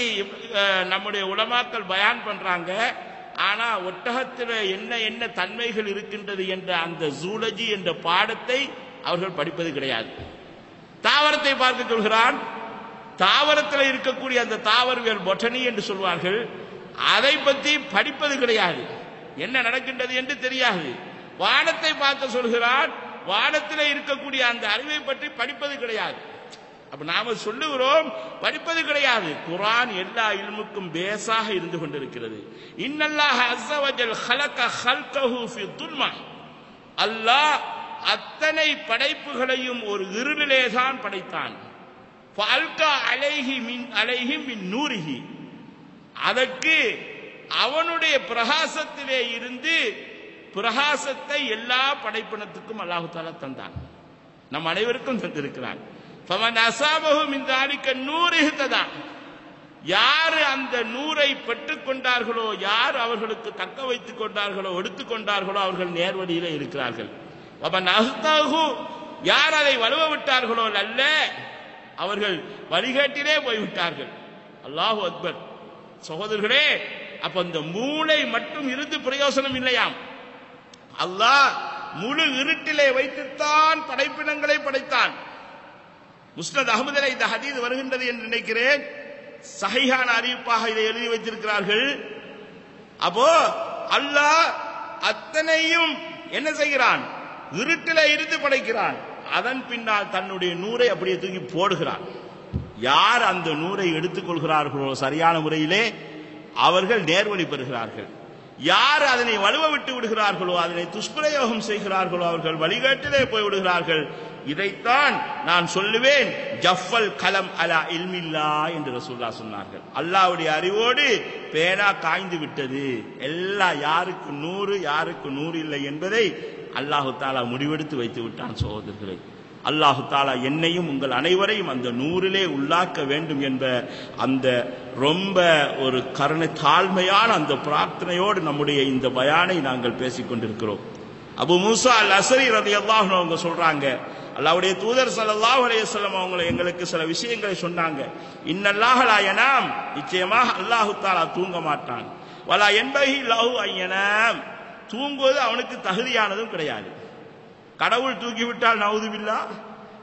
நம்முடைய உலமாக்கள் பயான் பண்றாங்க. ஆனா ஒட்டகத்தில் என்ன என்ன தன்மைகள் இருக்கின்றது என்ற அந்த ஜூலஜி என்ற பாடத்தை அவர்கள் படிப்பது கிடையாது. தாவரத்தை பார்க்க சொல்கிறான், தாவரத்தில் இருக்கக்கூடிய அந்த தாவரவியல் பொட்டனி என்று சொல்வார்கள், அதை பற்றி படிப்பது கிடையாது, என்ன நடக்கின்றது என்று தெரியாது. வானத்தை பார்க்க சொல்கிறான், வானத்தில் இருக்கக்கூடிய அந்த அறிவை பற்றி படிப்பது கிடையாது. அப்ப நாம சொல்லுகிறோம் படிப்பது கிடையாது. குர்ஆன் எல்லா இல்முக்கும் பேஸாக இருந்து கொண்டிருக்கிறது. இன்னல்லாஹ அஸ்ஸ வஜல் ஹலக ஹல்கஹு ஃபி துல்மா, அல்லாஹ் அத்தனை படைப்புகளையும் ஒரு இருளிலே தான் படைத்தான். ஃபஅல்கா அலைஹிம் மின் நூரிஹி, அதற்கு அவனுடைய பிரகாசத்திலே இருந்து பிரகாசத்தை எல்லா படைப்பினத்துக்கும் அல்லாஹ் தஆலா தந்தான், நம் அனைவருக்கும் தந்திருக்கிறான். ஃபமன் அஸாபஹு மின் ذلك நூர் இஹ்ததா, யார் அந்த நூரை பெற்றுக் கொண்டார்களோ, யார் அவர்களுக்கு தக்க வைத்துக் கொண்டார்களோ, எடுத்துக் கொண்டார்களோ, அவர்கள் நேர்வழியிலே இருக்கிறார்கள். வமன் அஹ்தஹு, யார் அதை வலுவ விட்டார்களோ அல்ல, அவர்கள் வழிகேட்டிலே போய்விட்டார்கள். அல்லாஹு அக்பர். சகோதரர்களே, அப்ப இந்த மூளை மட்டும் இருந்து பிரயோசனம் இல்லையாம். அல்லாஹ் முழு இருட்டிலே வைத்துத்தான் படைப்பினங்களை படைத்தான். முஸ்னத் அஹ்மதிலே இந்த ஹதீஸ் வருகின்றது என்று நினைக்கிறேன். சஹீஹான அறிவிப்பாக இதை எழுதி வைத்திருக்கிறார்கள். அப்போ அல்லாஹ் அத்தனையும் என்ன செய்கிறான், இருட்டிலே இருந்து படைக்கிறான். அதன் பின்னால் தன்னுடைய நூரை அப்படியே தூக்கி போடுகிறான். யார் அந்த நூரை எடுத்துக்கொள்கிறார்களோ சரியான முறையிலே அவர்கள் நேர்வழி பெறுகிறார்கள். யார் அதனை வலுவ விட்டு விடுகிறார்களோ, அதனை துஷ்பிரயோகம் செய்கிறார்களோ, அவர்கள் வழிகாட்டிலே போய் விடுகிறார்கள். இதைத்தான் நான் சொல்லுவேன், ஜஃபல் கலம் அலா இல்மில்லா என்று ரசூலுல்லாஹ் சொன்னார்கள். அல்லாஹ்வுடைய அறிவோடு பேனா காய்ந்து விட்டது. எல்லாம் யாருக்கு 100 யாருக்கு 100 இல்லை என்பதை அல்லாஹு தாலா முடிவெடுத்து வைத்து விட்டான். சகோதரர்களே, அல்லாஹு தாலா என்னையும் உங்கள் அனைவரையும் அந்த 100லே உள்ளாக்க வேண்டும் என்ற அந்த ரொம்ப ஒரு கருணை தாழ்மையான அந்த பிரார்த்தனையோடு நம்முடைய இந்த பயானை நாங்கள் பேசிக் கொண்டிருக்கிறோம். அபு மூசா அல் அஸ்ரி ரலியல்லாஹு அன்ஹு அவங்க சொல்றாங்க, அல்லாஹ்வுடைய தூதர் ஸல்லல்லாஹு அலைஹி வஸல்லம் அவங்க எங்களுக்கு சில விஷயங்களை சொன்னாங்க. இன்னல்லாஹ லா யனாம், நிச்சயமாக அல்லாஹு தஆலா தூங்க மாட்டான். வலா யன்பஹி லஹு அய்யனாம், தூங்குவது அவனுக்கு தகுதியானதும் கிடையாது. கடவுள் தூக்கி விட்டால் நவுதுபில்லா,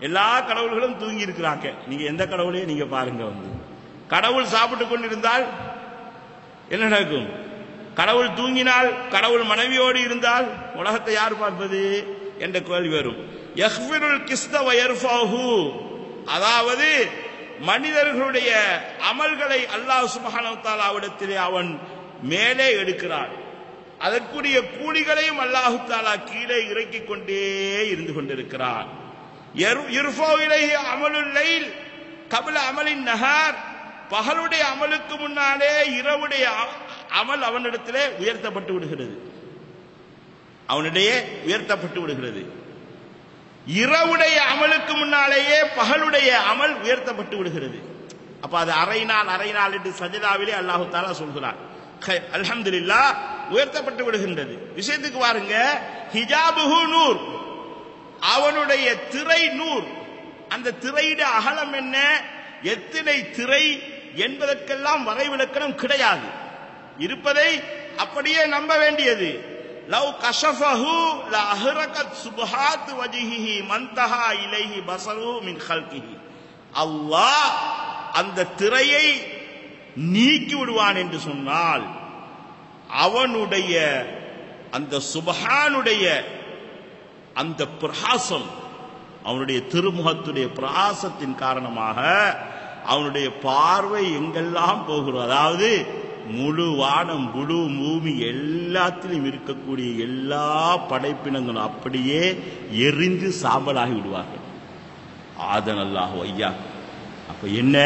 எல்லா கடவுள்களும் தூங்கி இருக்கிறாங்க. நீங்க எந்த கடவுளையும் நீங்க பாருங்க. கடவுள் சாப்பிட்டு கொண்டிருந்தால் என்ன நடக்கும்? கடவுள் தூங்கினால், கடவுள் மனைவியோடு இருந்தால் உலகத்தை யார் பார்ப்பது என்ற கேள்வி வரும். யக்ஃபிருல் கிஸ்த வ யர்ஃபஹு, அதாவது மனிதர்களுடைய அமல்களை அல்லாஹ் சுப்ஹானஹு வ தஆலாவிடத்திலே அவன் மேலே எடுக்கிறான். அதற்குரிய கூலிகளையும் அல்லாஹு தஆலா கீழே இறக்கிக் கொண்டே இருந்து கொண்டிருக்கிறான். யர்ஃபஹு இலைஹி அமலுல் லைல் கப்ல அமலின் நஹார், பகலுடைய அமலுக்கு முன்னாலே இரவுடைய அமல் அவனிடத்திலே உயர்த்தப்பட்டு விடுகிறது. அவனிடையே உயர்த்தப்பட்டு விடுகிறது. இரவுடைய அமலுக்கு முன்னாலேயே பகலுடைய அமல் உயர்த்தப்பட்டு விடுகிறது. அப்ப அது அரை நாள் என்று சஜதாவிலே அல்லாஹு தஆலா சொல்கிறார். அல்ஹம்துலில்லாஹ், உயர்த்தப்பட்டு விடுகின்றது. விஷயத்துக்கு பாருங்க, ஹிஜாபுஹு நூர், அவனுடைய திரை நூர். அந்த திரையுடைய அகலம் என்ன, எத்தனை திரை என்பதற்கெல்லாம் வரைவிலக்கணம் கிடையாது. இருப்பதை அப்படியே நம்ப வேண்டியது. லவ் கஷஃபஹு லா அஹ்ரகத் சுபஹாத் வஜ்ஹிஹி மன்தஹா இலைஹி பஸரு மின் கல்கிஹி, அல்லாஹ் அந்த திரையை நீக்கி விடுவான் என்று சொன்னால் அவனுடைய அந்த சுபஹானுடைய அந்த பிரகாசம், அவனுடைய திருமுகத்துடைய பிரகாசத்தின் காரணமாக அவனுடைய பார்வை எங்கெல்லாம் போகிறோம், அதாவது முழு வானம் முழு பூமி எல்லாத்திலும் இருக்கக்கூடிய எல்லா படைப்பினங்களும் அப்படியே எரிந்து சாம்பலாகி விடுவார்கள். ஆதன் அல்லாஹு ஐயா. அப்ப என்ன,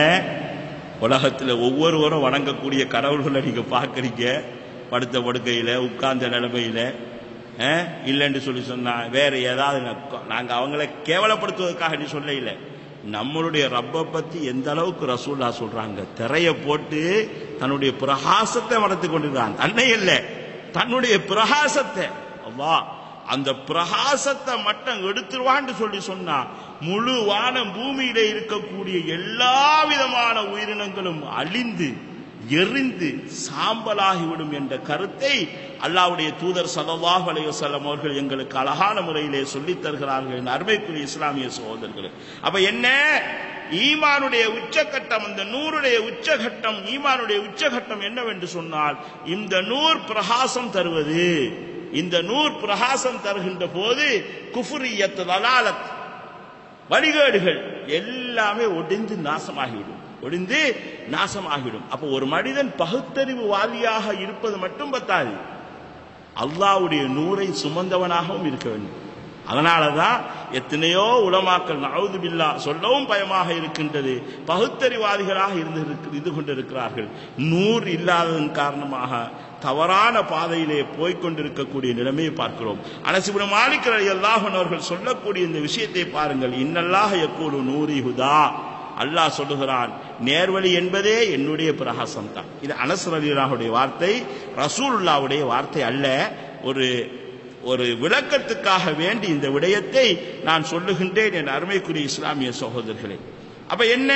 உலகத்தில் ஒவ்வொருவரும் வணங்கக்கூடிய கடவுள்களை நீங்க பார்க்கறீங்க, படுத்த படுக்கையில உட்கார்ந்த நிலைமையில இல்லைன்னு சொல்லி சொன்னா வேற ஏதாவது, நாங்க அவங்களை கேவலப்படுத்துவதற்காக நீ சொல்ல இல்லை, நம்மளுடைய ரப்பை பத்தி எந்த அளவுக்கு ரசூலுல்லாஹ் சொல்றாங்க. திரைய போட்டு தன்னுடைய பிரகாசத்தை வளர்த்து கொண்டிருக்கான். தன்னை இல்ல, தன்னுடைய பிரகாசத்தை. அல்லாஹ் அந்த பிரகாசத்தை மட்டும் எடுத்துருவான்னு சொல்லி சொன்னா முழு வானம் பூமியிலே இருக்கக்கூடிய எல்லா விதமான உயிரினங்களும் அழிந்து எரிந்து சாம்பலாகிவிடும் என்ற கருத்தை அல்லாஹ்வுடைய தூதர் ஸல்லல்லாஹு அலைஹி வஸல்லம் அவர்கள் எங்களுக்கு அழகான முறையிலே சொல்லித் தருகிறார்கள். அருமைக்குரிய இஸ்லாமிய சகோதரர்களே, அப்ப என்ன ஈமானுடைய உச்சகட்டம், இந்த நூறுடைய உச்சகட்டம், ஈமானுடைய உச்சகட்டம் என்னவென்று சொன்னால் இந்த நூர் பிரகாசம் தருவது. இந்த நூர் பிரகாசம் தருகின்ற போது குஃப்ரியத் லலாலத் வழிகேடுகள் எல்லாமே ஒடிந்து நாசமாகிவிடும். அப்போ ஒரு மனிதன் பகுத்தறிவுவாதியாக இருப்பது மட்டும் பத்தாது, அல்லாஹ்வுடைய நூரை சுமந்தவனாகவும் இருக்க வேண்டும். அதனாலதான் எத்தனையோ உலமாக்கள் நஅூது பில்லாஹ் சொல்லவும் பயமாக இருக்கின்றது, பகுத்தறிவாதிகளாக இருந்து கொண்டிருக்கிறார்கள். நூர் இல்லாததன் காரணமாக தவறான பாதையிலே போய்கொண்டிருக்கக்கூடிய நிலைமையை பார்க்கிறோம். அனஸ் இப்னு மாலிக் ரலியல்லாஹு அன்ஹு அவர்கள் சொல்லக்கூடிய இந்த விஷயத்தை பாருங்கள். இன்னல்லாஹ யக்கூலு நூரி ஹுதா, அல்லாஹ் சொல்லுகிறான் நேர்வழி என்பதே என்னுடைய பிரகாசம் தான். இது அனஸ் ரலியல்லாஹுடைய வார்த்தை, ரசூலுல்லாஹ்வுடைய வார்த்தை அல்ல. ஒரு விளக்கத்துக்காக வேண்டி இந்த விடயத்தை நான் சொல்லுகின்றேன் என் அருமைக்குரிய இஸ்லாமிய சகோதரர்களே. அப்ப என்ன,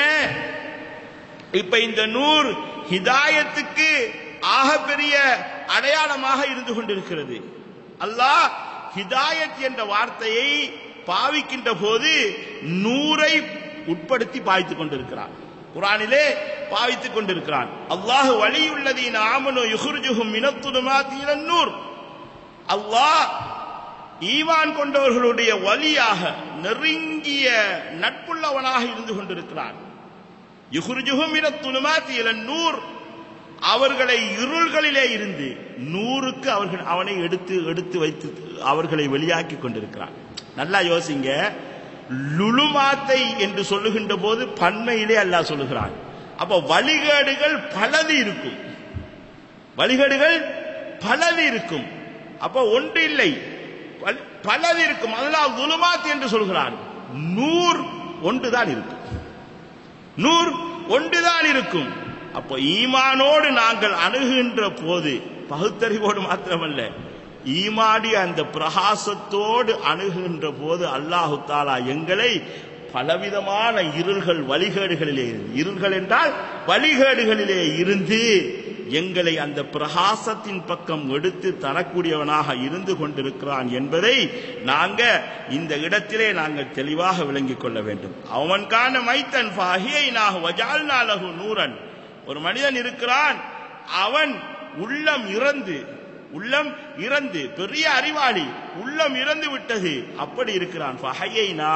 இப்ப இந்த நூர் ஹிதாயத்துக்கு ஆகப்பெரிய அடையாளமாக இருந்து கொண்டிருக்கிறது. அல்லாஹ் ஹிதாயத் என்ற வார்த்தையை பாவிக்கின்ற போது நூரை உட்படுத்தி பாவித்துக் கொண்டிருக்கிறான். குர்ஆனிலே பாவித்துக் கொண்டிருக்கிறான். அல்லாஹ் வலியுல்லதீன ஆமனு யுஹ்ரிஜுஹும் மினத்துலுமாத்தி இலன் நூர். அல்லாஹ் ஈமான் கொண்டவர்களுடைய வலியாக நெருங்கிய நட்புள்ளவனாக இருந்து கொண்டிருக்கிறான். யுஹ்ரிஜுஹும் மினத்துலுமாத்தி இலன் நூர், அவர்களை இருள்களிலே இருந்து நூறுக்கு அவனை எடுத்து வைத்து அவர்களை வெளியாக்கி கொண்டிருக்கிறான். நல்லா யோசிங்க, லுலுமாத்தை என்று சொல்லுகின்ற போது பன்மையிலே அல்லாஹ் சொல்லுகிறான். அப்ப வழிகேடுகள் பலது இருக்கும். அப்ப ஒன்று இல்லை, பலது இருக்கும். அதனால் லுலுமாத் என்று சொல்கிறான். நூர் ஒன்றுதான் இருக்கும். அப்போ ஈமானோடு நாங்கள் அணுகுகின்ற போது, பகுத்தறிவோடு மாத்திரமல்ல, ஈமாடி அந்த பிரகாசத்தோடு அணுகுகின்ற போது அல்லாஹு தாலா எங்களை பலவிதமான இருள்கள் என்றால் வழிகேடுகளிலே இருந்து எங்களை அந்த பிரகாசத்தின் பக்கம் எடுத்து தரக்கூடியவனாக இருந்து கொண்டிருக்கிறான் என்பதை இந்த இடத்திலே நாங்கள் தெளிவாக விளங்கிக் கொள்ள வேண்டும். அவன் கான மைத்தன் ஃபஹியைனாஹு வஜஅல்னா லஹு நூரன். ஒரு மனிதன் இருக்கிறான், அவன் உள்ளம் இறந்து பெரிய அறிவாளி, உள்ளம் இறந்து விட்டது, அப்படி இருக்கிறான். ஃபஹையைனா,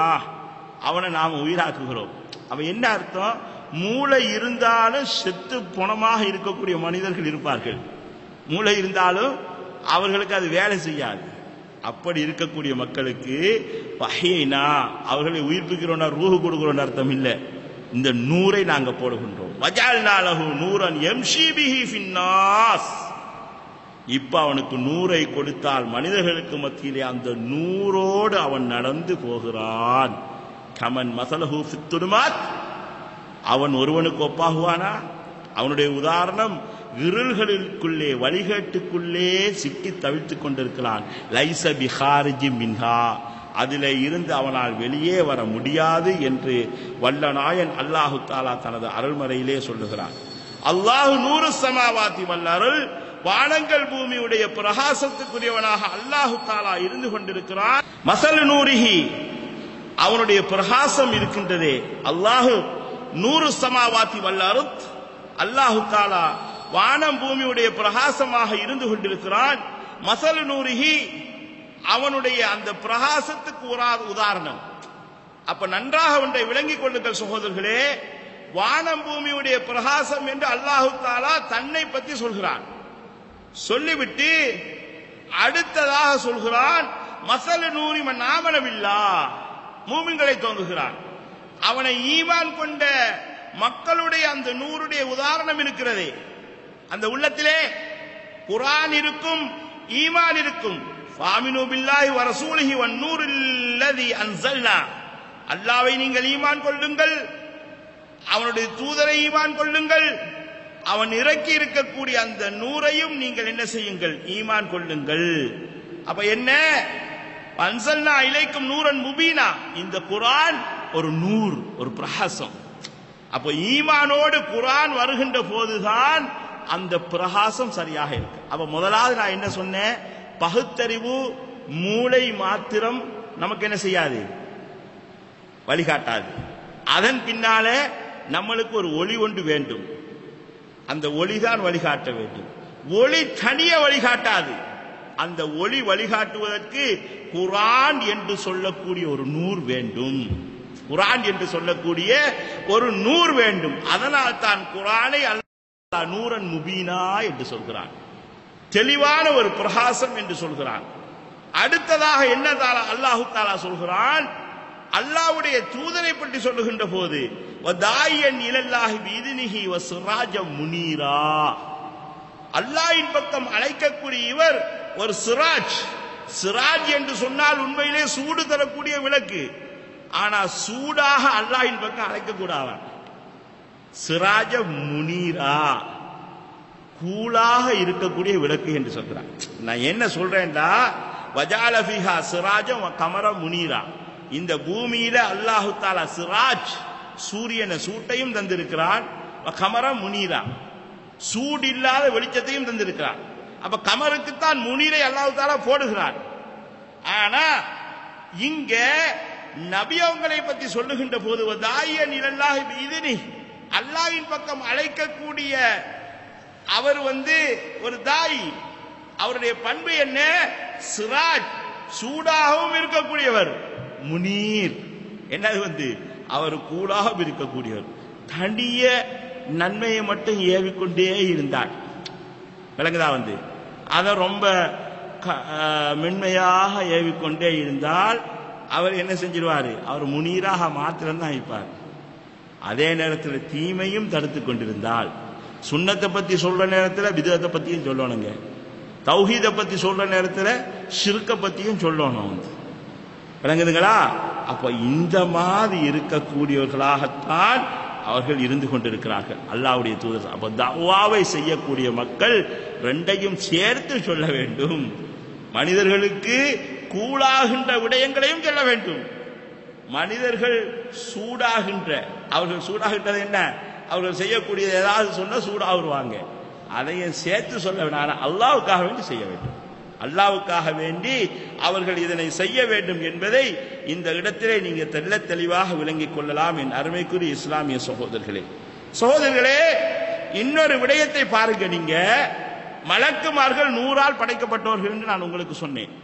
அவனை நாம் உயிராக்குகிறோம். அவன் என்ன அர்த்தம்? மூளை இருந்தாலும் செத்து பணமாக இருக்கக்கூடிய மனிதர்கள் இருப்பார்கள். மூளை இருந்தாலும் அவர்களுக்கு அது வேலை செய்யாது. அப்படி இருக்கக்கூடிய மக்களுக்கு ஃபஹையைனா, அவர்களை உயிர்ப்பிக்கிறோம், ரூஹு கொடுக்கிறோம் அர்த்தம் இல்லை. இந்த நூரை நாங்க போடுகின்றோம். வஜஅல்னா லஹு நூரன் யம்ஷி பிஹி ஃபின்னாஸ். இப்ப அவனுக்கு நூரை கொடுத்தால் மனிதர்களுக்கு மத்தியிலே அந்த நூரோடு அவன் நடந்து போகிறான். கமன் மஸலஹு ஃபித்துலுமாத், அவன் ஒருவனுக்கு ஒப்பாகுவானா? அவனுடைய உதாரணம் இருள்களுக்குள்ளே வழிகேட்டுக்குள்ளே சிக்கி தவித்துக் கொண்டிருக்கிறான். லைஸ பிஹாரிஜி மின்ஹா, அதிலே இருந்து அவனால் வெளியே வர முடியாது என்று வல்ல நாயன் அல்லாஹு தாலா தனது அருள்மறையிலே சொல்லுகிறான். அல்லாஹு நூறு சமாவாதி வல்லருள், வானங்கள் பூமியுடைய பிரகாசத்துக்குரியவனாக அல்லாஹு தாலா இருந்து கொண்டிருக்கிறான். மஸல் நூரிஹி, அவனுடைய பிரகாசம் இருக்கின்றதே. அல்லாஹு நூறு சமாவாதி வல்லருள், அல்லாஹு தாலா வானம் பூமியுடைய பிரகாசமாக இருந்து கொண்டிருக்கிறான். மஸல் நூரிஹி, அவனுடைய அந்த பிரகாசத்துக்கு ஒரு உதாரணம். அப்ப நன்றாக ஒன்றை விளங்கிக் கொள்ளுங்கள் சகோதரர்களே, வானம் பூமியுடைய பிரகாசம் என்று அல்லாஹு தாலா தன்னை பற்றி சொல்கிறான். சொல்லிவிட்டு அடுத்ததாக சொல்கிறான் மஸல் நூரி மன் ஆமன பில்லாஹ், மூமின்களை தோன்றுகிறான். அவனை ஈமான் கொண்ட மக்களுடைய அந்த நூறுடைய உதாரணம் இருக்கிறதே, அந்த உள்ளத்திலே குர்ஆன் இருக்கும், ஈமான் இருக்கும். ஃபாமினு பில்லாஹி வ ரசூலிஹி வன் நூரில்லதி அன்ஸல்னா, அல்லாஹ்வை நீங்கள் ஈமான் கொள்ளுங்கள், அவனுடைய தூதரை ஈமான் கொள்ளுங்கள், அவன் இறக்கி இருக்கக்கூடிய அந்த நூரையும் நீங்கள் என்ன செய்யுங்கள், ஈமான் கொள்ளுங்கள். அப்ப என்ன, அன்சல்னா இலைக்கும் நூரன் முபீனா, இந்த குர்ஆன் ஒரு நூர், ஒரு பிரகாசம். அப்ப ஈமானோடு குர்ஆன் வருகின்ற போதுதான் அந்த பிரகாசம் சரியாக இருக்கு. அப்ப முதலாவது நான் என்ன சொன்னேன், பகுத்தறிவு மூளை மாத்திரம் நமக்கு என்ன செய்யாது, வழிகாட்டாது. அதன் பின்னாலே நம்மளுக்கு ஒரு ஒளி ஒன்று வேண்டும், அந்த ஒளிதான் வழிகாட்ட வேண்டும். ஒளி தனிய வழிகாட்டாது, அந்த ஒளி வழிகாட்டுவதற்கு குர்ஆன் என்று சொல்லக்கூடிய ஒரு நூர் வேண்டும், குர்ஆன் என்று சொல்லக்கூடிய ஒரு நூர் வேண்டும். அதனால் தான் குர்ஆனை அல்லாஹ் நூரன் முபீனா என்று சொல்கிறான், தெளிவான ஒரு பிரகாசம் என்று சொல்கிறான். அடுத்ததாக என்ன அல்லாஹு தஆலா சொல்கிறான், அல்லாஹ்வுடைய தூதரை பற்றி சொல்லுகின்ற போது வதாயன் இலல்லாஹி பிஇذனிஹி வஸிராஜம் முனீரா, அல்லாஹ்வின் பக்கம் அழைக்கக்கூடிய இவர் ஒரு சிராஜ். சிராஜ் என்று சொன்னால் உண்மையிலே சூடு தரக்கூடிய விளக்கு. ஆனா சூடாக அல்லாஹ்வின் பக்கம் அழைக்க கூடாது. சிராஜ முனீரா, கூலாக இருக்கக்கூடிய விளக்கு என்று சொல்றான். நான் என்ன சொல்றேன்டா, வஜால ஃபீஹா சிராஜம் வ கமர முனீரா, இந்த பூமியில அல்லாஹு தஆலா சிராஜ் சூரியனை சூட்டையும் தந்திருக்கிறான், வ கமர முனீரா சூடு இல்லாத வெளிச்சத்தையும் தந்திருக்கிறான். அப்ப கமருக்குத்தான் முனீரை அல்லாஹு தஆலா போடுகிறான். ஆனா இங்க நபி அவங்களை பற்றி சொல்லுகின்ற போது வதாயன் இலல்லாஹி பிஇذனிஹி, அல்லாஹ்வின் பக்கம் அழைக்கக்கூடிய அவர் ஒரு தாய். அவருடைய பண்பு என்ன, சிராஜ் சூடாகவும் இருக்கக்கூடியவர், முனீர் என்னது அவர் கூலாகவும் இருக்கக்கூடியவர். தனிய நன்மையை மட்டும் ஏவிக்கொண்டே இருந்தார். விளங்குதா, அதை ரொம்ப மென்மையாக ஏவிக்கொண்டே இருந்தால் அவர் என்ன செஞ்சிருவாரு, அவர் முனீராக மாத்திரம்தான் இருப்பார். அதே நேரத்தில் தீமையும் தடுத்து கொண்டிருந்தால், சுன்னத்தை பத்தி சொல்ற நேரத்தில் பிதஅத்தை பத்தியும் சொல்லணுங்க, தௌஹீதை பத்தி சொல்ற நேரத்தில் ஷிர்க பத்தியும் சொல்லணும். விளங்குதுங்களா? அப்ப இந்த மாதிரி இருக்கக்கூடியவர்களாகத்தான் அவர்கள் இருந்து கொண்டிருக்கிறார்கள், அல்லாஹ்வுடைய தூதர். அப்ப தஅவாவை செய்யக்கூடிய மக்கள் ரெண்டையும் சேர்த்து சொல்ல வேண்டும். மனிதர்களுக்கு கூலாகின்ற விடயங்களையும் சொல்ல வேண்டும். மனிதர்கள் சூடாகின்ற, அவர்கள் சூடாகின்றது என்ன, அவர்கள் செய்யக்கூடிய ஏதாவது சொன்ன சூடாகுவாங்க, அதையும் சேர்த்து சொல்ல வேண்டும். அல்லாஹ்வுக்காக வேண்டி செய்ய வேண்டும், அல்லாஹ்வுக்காக வேண்டி அவர்கள் இதனை செய்ய வேண்டும் என்பதை இந்த இடத்திலே நீங்க தெள்ள தெளிவாக விளங்கிக் கொள்ளலாம். என் அருமைக்குரிய இஸ்லாமிய சகோதரர்களே, இன்னொரு விடயத்தை பாருங்க. நீங்க மலக்குமார்கள் 100ஆல் படைக்கப்பட்டவர்கள் என்று நான் உங்களுக்கு சொன்னேன்.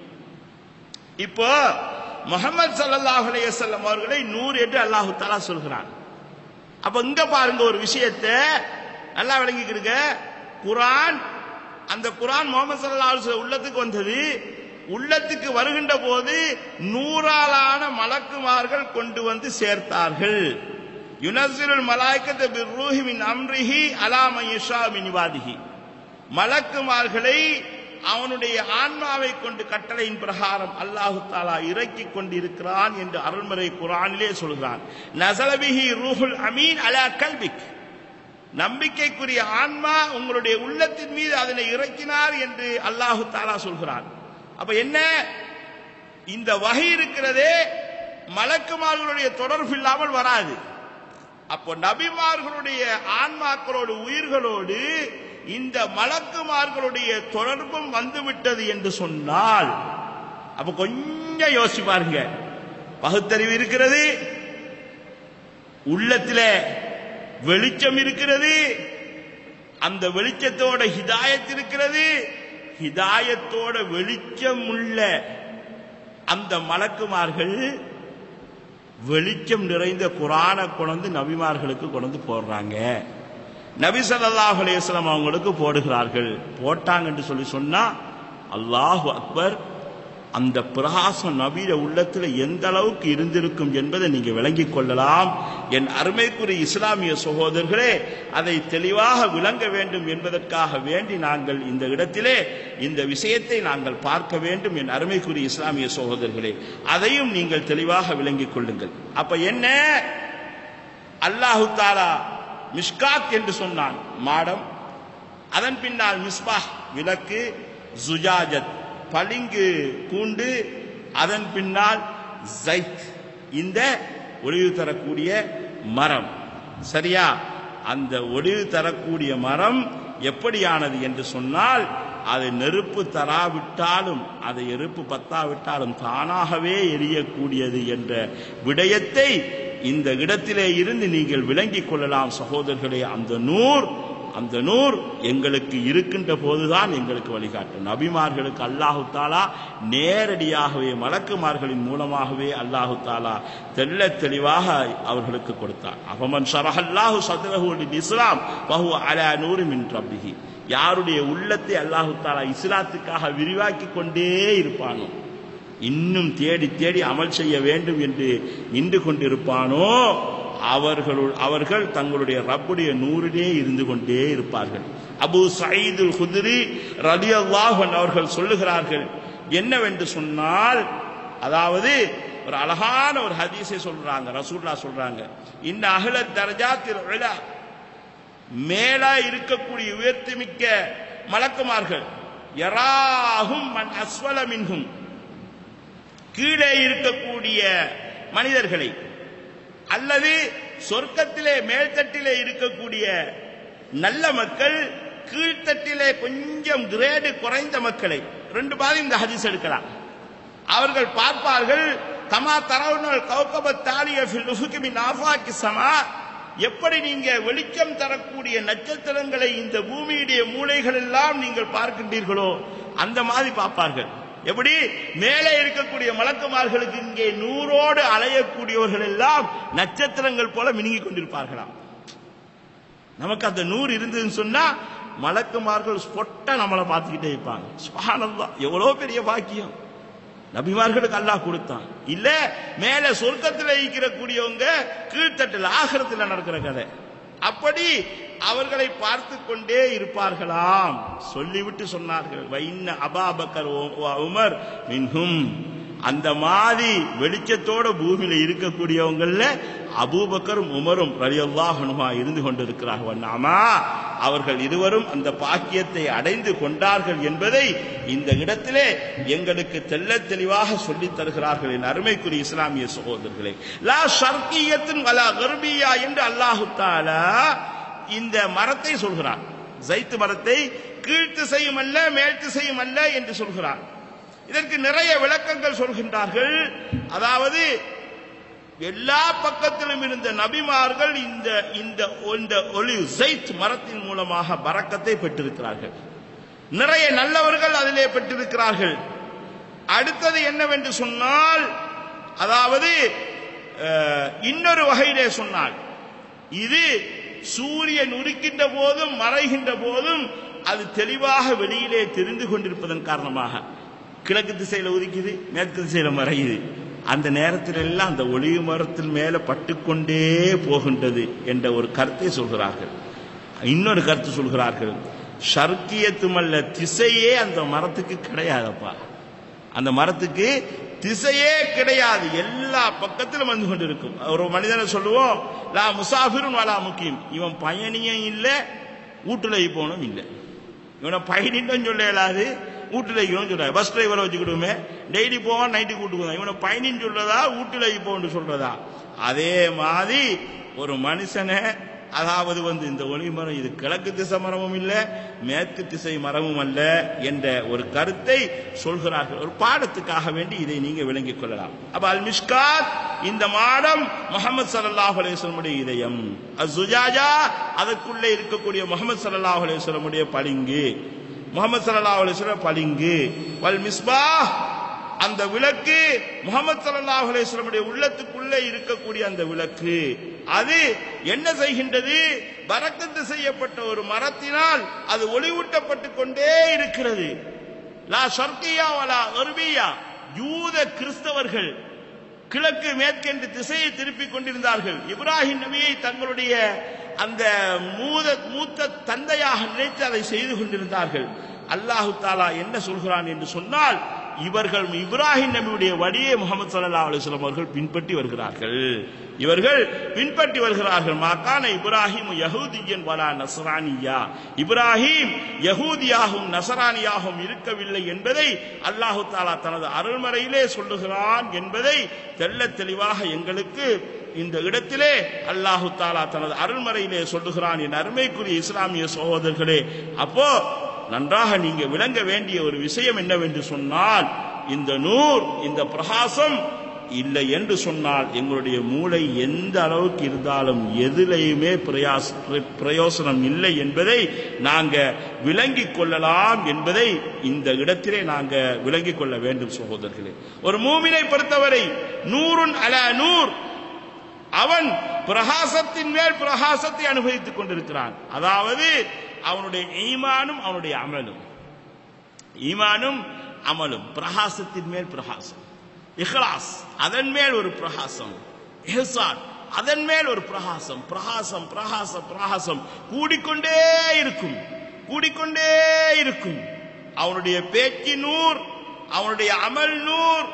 இப்போ முஹம்மது ஸல்லல்லாஹு அலைஹி வஸல்லம் அவர்களை 100 என்று அல்லாஹ் தஆலா சொல்கிறான். அப்ப இங்க பாருங்க ஒரு விஷயத்தை நல்லா விளங்கிக்கிடுங்க. குர்ஆன், அந்த குர்ஆன் முஹம்மது ஸல்லல்லாஹு அலைஹி வஸல்லம் உள்ளத்துக்கு வந்தது. உள்ளத்துக்கு வருகின்ற போது 100ஆலான மலக்குமார்கள் கொண்டு வந்து சேர்த்தார்கள். யுனஸ்ஸிலுல் மலாயிகத்து பிர்ரூஹி மின் அம்ரிஹி அலா மன் யஷா மின் இபாதிஹி, மலக்குமார்களை அவனுடைய ஆன்மாவை கொண்டு கட்டளையின் பிரகாரம் அல்லாஹு தஆலா இறக்கி கொண்டிருக்கிறான் என்று அருள்மறை குர்ஆனிலே சொல்கிறான். நஸலபிஹி ரூஹுல் அமீன் அலா கல்பிக், நம்பிக்கைக்குரிய ஆன்மா உங்களுடைய உள்ளத்தின் மீது அதனை இறக்கினார் என்று அல்லாஹு தஆலா சொல்கிறான். அப்ப என்ன, இந்த வஹி இருக்கிறதே மலக்குமார்களுடைய தொடர்பு இல்லாமல் வராது. அப்போ நபிமார்களுடைய ஆன்மாக்களோடு உயிர்களோடு இந்த மலக்குமார்களுடைய தொடர்பும் வந்துவிட்டது என்று சொன்னால், அப்ப கொஞ்சம் யோசிச்சு பாருங்க. பகுத்தறிவு இருக்கிறது, உள்ளத்தில் வெளிச்சம் இருக்கிறது, அந்த வெளிச்சத்தோட ஹிதாயத் இருக்கிறது, ஹிதாயத்தோட வெளிச்சம் உள்ள அந்த மலக்குமார்கள் வெளிச்சம் நிறைந்த குர்ஆனை கொண்டு நபிமார்களுக்கு கொண்டு போடுறாங்க. நபி ஸல்லல்லாஹு அலைஹி வஸல்லம் அவங்களுக்கு போடுகிறார்கள். போட்டாங்க என்று சொன்னா அல்லாஹு அக்பர், அந்த பிரகாசம் நபிய உள்ளத்தில் எந்த அளவுக்கு இருந்திருக்கும் என்பதை நீங்க விளங்கிக் கொள்ளலாம். என் அருமைக்குரிய இஸ்லாமிய சகோதரர்களே, அதை தெளிவாக விளங்க வேண்டும் என்பதற்காக வேண்டி நாங்கள் இந்த இடத்திலே இந்த விஷயத்தை நாங்கள் பார்க்க வேண்டும். என் அருமைக்குரிய இஸ்லாமிய சகோதரர்களே, அதையும் நீங்கள் தெளிவாக விளங்கிக் கொள்ளுங்கள். அப்ப என்ன, அல்லாஹு தஆலா மிஷ்காத் என்று சொன்னான், மாடம். அதன் பின்னால் மிஸ்பாஹ், விளக்கு. ஜுஜாஜத், பளிங்கு கூண்டு. அதன் பின்னால் ஜைத், இந்த ஒளிவு தரக்கூடிய மரம். சரியா? அந்த ஒளிவு தரக்கூடிய மரம் எப்படியானது என்று சொன்னால், அது நெருப்பு தராவிட்டாலும், அது நெருப்பு பத்தாவிட்டாலும் தானாகவே எரியக்கூடியது என்ற விடயத்தை இந்த இடத்திலே இருந்து நீங்கள் விளங்கிக் கொள்ளலாம் சகோதரர்களே. அந்த நூர் எங்களுக்கு இருக்கின்ற போதுதான் எங்களுக்கு வழிகாட்டும். நபிமார்களுக்கு அல்லாஹு தஆலா நேரடியாகவே மலக்குமார்களின் மூலமாகவே அல்லாஹு தஆலா தெளிவாக அவர்களுக்கு கொடுத்தார். அஃபமன் ஷரஹல்லாஹு ஸத்ரஹு லில் இஸ்லாம் வஹுவ அலா நூரி மின் ரப்பிஹி, யாருடைய உள்ளத்தை அல்லாஹு தஆலா இஸ்லாத்துக்காக விரிவாக்கி கொண்டே இருப்பானோ, இன்னும் தேடி தேடி அமல் செய்ய வேண்டும் என்று நின்று கொண்டிருப்பானோ, அவர்கள் தங்களுடைய ரப்புடைய நூறிலே இருந்து கொண்டே இருப்பார்கள். அபூ சயீதுல் குத்ரி ரலியல்லாஹு அன்ஹு அவர்கள் சொல்லுகிறார்கள் என்னவென்று சொன்னால், அதாவது ஒரு அழகான ஒரு ஹதீஸை சொல்றாங்க. ரசூலுல்லாஹ் சொல்றாங்க, இன்ன அஹ்ல தரஜாத்தில் உலா, மேலா இருக்கக்கூடிய உயர்த்தி மிக்க மலக்குமார்கள், யராஹும் மன் அஸ்வல மின்ஹும், கீழே இருக்கக்கூடிய மனிதர்களை, அல்லது சொர்க்கத்திலே மேல்தட்டிலே இருக்கக்கூடிய நல்ல மக்கள், கீழ்த்தட்டிலே கொஞ்சம் கிரேடு குறைந்த மக்களை, ரெண்டு பாதி இந்த ஹதீஸ் எடுக்கலாம். அவர்கள் பார்ப்பார்கள், கமா தரவுனல் கௌகபத் தாலிய ஃபில் உஃபுகி மின் ஆஃபாக்கி ஸமா, எப்படி நீங்க வெளிச்சம் தரக்கூடிய நட்சத்திரங்களை இந்த பூமியுடைய மூலைகள் எல்லாம் நீங்கள் பார்க்கின்றீர்களோ அந்த மாதிரி பார்ப்பார்கள். எப்படி மேலே இருக்கக்கூடிய மலக்குமார்களுக்கு இங்கே நூறோடு அலையக்கூடியவர்கள் எல்லாம் நட்சத்திரங்கள் போல மினுங்கிக் கொண்டிருப்பார்களாம். நமக்கு அந்த நூறு இருந்ததுன்னு சொன்னா மலக்குமார்கள் ஸ்பொட்டா நம்மளை பார்த்துக்கிட்டே இருப்பாங்க. சுப்ஹானல்லாஹ், எவ்வளவு பெரிய பாக்கியம் நபிமார்களுக்கு அல்லாஹ் கொடுத்தான். இல்ல மேல சொர்க்கத்தில் இருக்கக்கூடியவங்க கீழ்த்தட்டில் ஆகிரத்தில் நடக்கிற கதை. அப்படி அவர்களை பார்த்து கொண்டே இருப்பார்களாம். சொல்லிவிட்டு சொன்னார்கள், வைன்ன அபூபக்கர் உமர் மின்ஹும், அந்த மாதிரி வெளிச்சத்தோட பூமியில இருக்கக்கூடியவங்கள அபூபக்கரும் உமரும் ரலியல்லாஹு அன்ஹுமா இருந்து கொண்டிருக்கிறார்கள். நாமா அவர்கள் இருவரும் அந்த பாக்கியத்தை அடைந்து கொண்டார்கள் என்பதை இந்த இடத்திலே எங்களுக்கு தெள்ளத் தெளிவாக சொல்லித் தருகிறார்கள். என் அருமைக்குரிய இஸ்லாமிய சகோதரர்களே, லா ஷர்கியத்துன் வலா கர்பியா என்று அல்லாஹு தஆலா இந்த மரத்தை சொல்கிறார். ஜைத் மரத்தை கீழ்த்திசையும் அல்ல மேல் திசையும் அல்ல என்று சொல்கிறார். இதற்கு நிறைய விளக்கங்கள் சொல்கின்றார்கள். அதாவது எல்லா பக்கத்திலும் இருந்த நபிமார்கள் இந்த ஒலி ஜைத் மரத்தின் மூலமாக பரக்கத்தை பெற்றிருக்கிறார்கள். நிறைய நல்லவர்கள் அதிலே பெற்றிருக்கிறார்கள். அடுத்தது என்னவென்று சொன்னால், அதாவது இன்னொரு வகையிலே சொன்னால், இது சூரியன் உதிக்கின்ற போதும் மறைகின்ற போதும் அது தெளிவாக வெளியிலே தெரிந்து கொண்டிருப்பதன் காரணமாக கிழக்கு திசையில உதிக்குது, மேற்கு திசையில மறையுது. அந்த நேரத்தில் எல்லாம் அந்த ஒளிவு மரத்தின் மேல பட்டுக்கொண்டே போகின்றது என்ற ஒரு கருத்தை சொல்கிறார்கள். இன்னொரு கருத்து சொல்கிறார்கள், ஷர்கியத்துமல்ல, திசையே அந்த மரத்துக்கு கிடையாதப்பா. அந்த மரத்துக்கு திசையே கிடையாது, எல்லா பக்கத்திலும் வந்து கொண்டிருக்கும். ஒரு மனிதனை சொல்லுவோம், லா முசாஃபிருன் வலா முகீம், இவன் பயணியும் இல்லை வீட்டுல போனும் இல்லை. இவனை பயணின்னு சொல்ல இயலாது, வீட்டுல சொல்ற பஸ் டிரைவரை வச்சுக்கிடுமே, டெய்லி போவான் நைட்டு கூட்டுக்குதான். இவனை பயணின்னு சொல்றதா வீட்டுல போன்னு சொல்றதா? அதே மாதிரி ஒரு மனுஷனை, அதாவது இந்த ஒளி மரம் இது கிழக்கு திசை மரமும் இல்லை மேற்கு திசை மரமும் அல்ல என்ற ஒரு கருத்தை சொல்கிறார்கள். ஒரு பாடத்துக்காக வேண்டி இதை நீங்க விளங்கிக் கொள்ளலாம். அப்ப அல் மிஷ்காத், இந்த மாடம் முஹம்மது ஸல்லல்லாஹு அலைஹி வஸல்லம் இதயம். அஸ்ஸுஜாஜா, அதற்குள்ளே இருக்கக்கூடிய முஹம்மது ஸல்லல்லாஹு அலைஹி வஸல்லம் பளிங்கு, முஹம்மது ஸல்லல்லாஹு அலைஹி வஸல்லம் பளிங்கு. வல் மிஸ்பாஹ், அந்த விளக்கு முஹம்மது ஸல்லல்லாஹு அலைஹி வஸல்லம் உள்ளத்துக்குள்ளே இருக்கக்கூடிய அந்த விளக்கு, அது என்ன செய்கின்றது? பரக்கத்து செய்யப்பட்ட ஒரு மரத்தினால் அது ஒளிவூட்டப்பட்டு கொண்டே இருக்கிறது. லா ஷர்கியா வலா கர்பியா, யூத கிறிஸ்தவர்கள் கிழக்கு மேற்கென்று திசையை திருப்பிக் கொண்டிருந்தார்கள். இப்ராஹிம் நபியை தங்களுடைய அந்த மூத்த தந்தையாக நினைத்து அதை செய்து கொண்டிருந்தார்கள். அல்லாஹு தாலா என்ன சொல்கிறான் என்று சொன்னால், இவர்கள் இப்ராஹிம் நபியுடைய வழியை முஹம்மது ஸல்லல்லாஹு அலைஹி வஸல்லம் அவர்கள் பின்பற்றி வருகிறார்கள். இவர்கள் பின்பற்றி வருகிறார்கள். மாகான இப்ராஹிம் யஹூதியன் வலா நஸ்ரானியா, இப்ராஹிம் யஹூதியாகவும் நசரானியாகவும் இருக்கவில்லை என்பதை அல்லாஹு தாலா தனது அருள்மறையிலே சொல்லுகிறான் என்பதை தெள்ள தெளிவாக எங்களுக்கு இந்த இடத்திலே அல்லாஹு தாலா தனது அருள்மறையிலே சொல்லுகிறான். என் அருமைக்குரிய இஸ்லாமிய சகோதரர்களே, அப்போ நன்றாக நீங்க விளங்க வேண்டிய ஒரு விஷயம் என்னவென்று சொன்னால், இந்த நூர், இந்த பிரகாசம் இல்லை என்று சொன்னால் எங்களுடைய மூளை எந்த அளவுக்கு இருந்தாலும் எதிலையுமே பிரயோசனம் இல்லை என்பதை நாங்க விளங்கிக் கொள்ளலாம் என்பதை இந்த இடத்திலே நாங்க விளங்கிக் கொள்ள வேண்டும் சகோதரர்களே. ஒரு மூமினை பொறுத்தவரை நூறுன் அலா நூர், அவன் பிரகாசத்தின் மேல் பிரகாசத்தை அனுபவித்துக் கொண்டிருக்கிறான். அதாவது அவனுடைய ஈமானும் அவனுடைய அமலும், ஈமானும் அமலும் பிரகாசத்தின் மேல் பிரகாசம், இஹ்லாஸ் அதன் மேல் ஒரு பிரகாசம், இஹ்சான் அதன் மேல் ஒரு பிரகாசம், பிரகாசம் பிரகாசம் பிரகாசம் கூடிக்கொண்டே இருக்கும், கூடிக்கொண்டே இருக்கும். அவனுடைய பேச்சு நூர், அவனுடைய அமல் நூர்,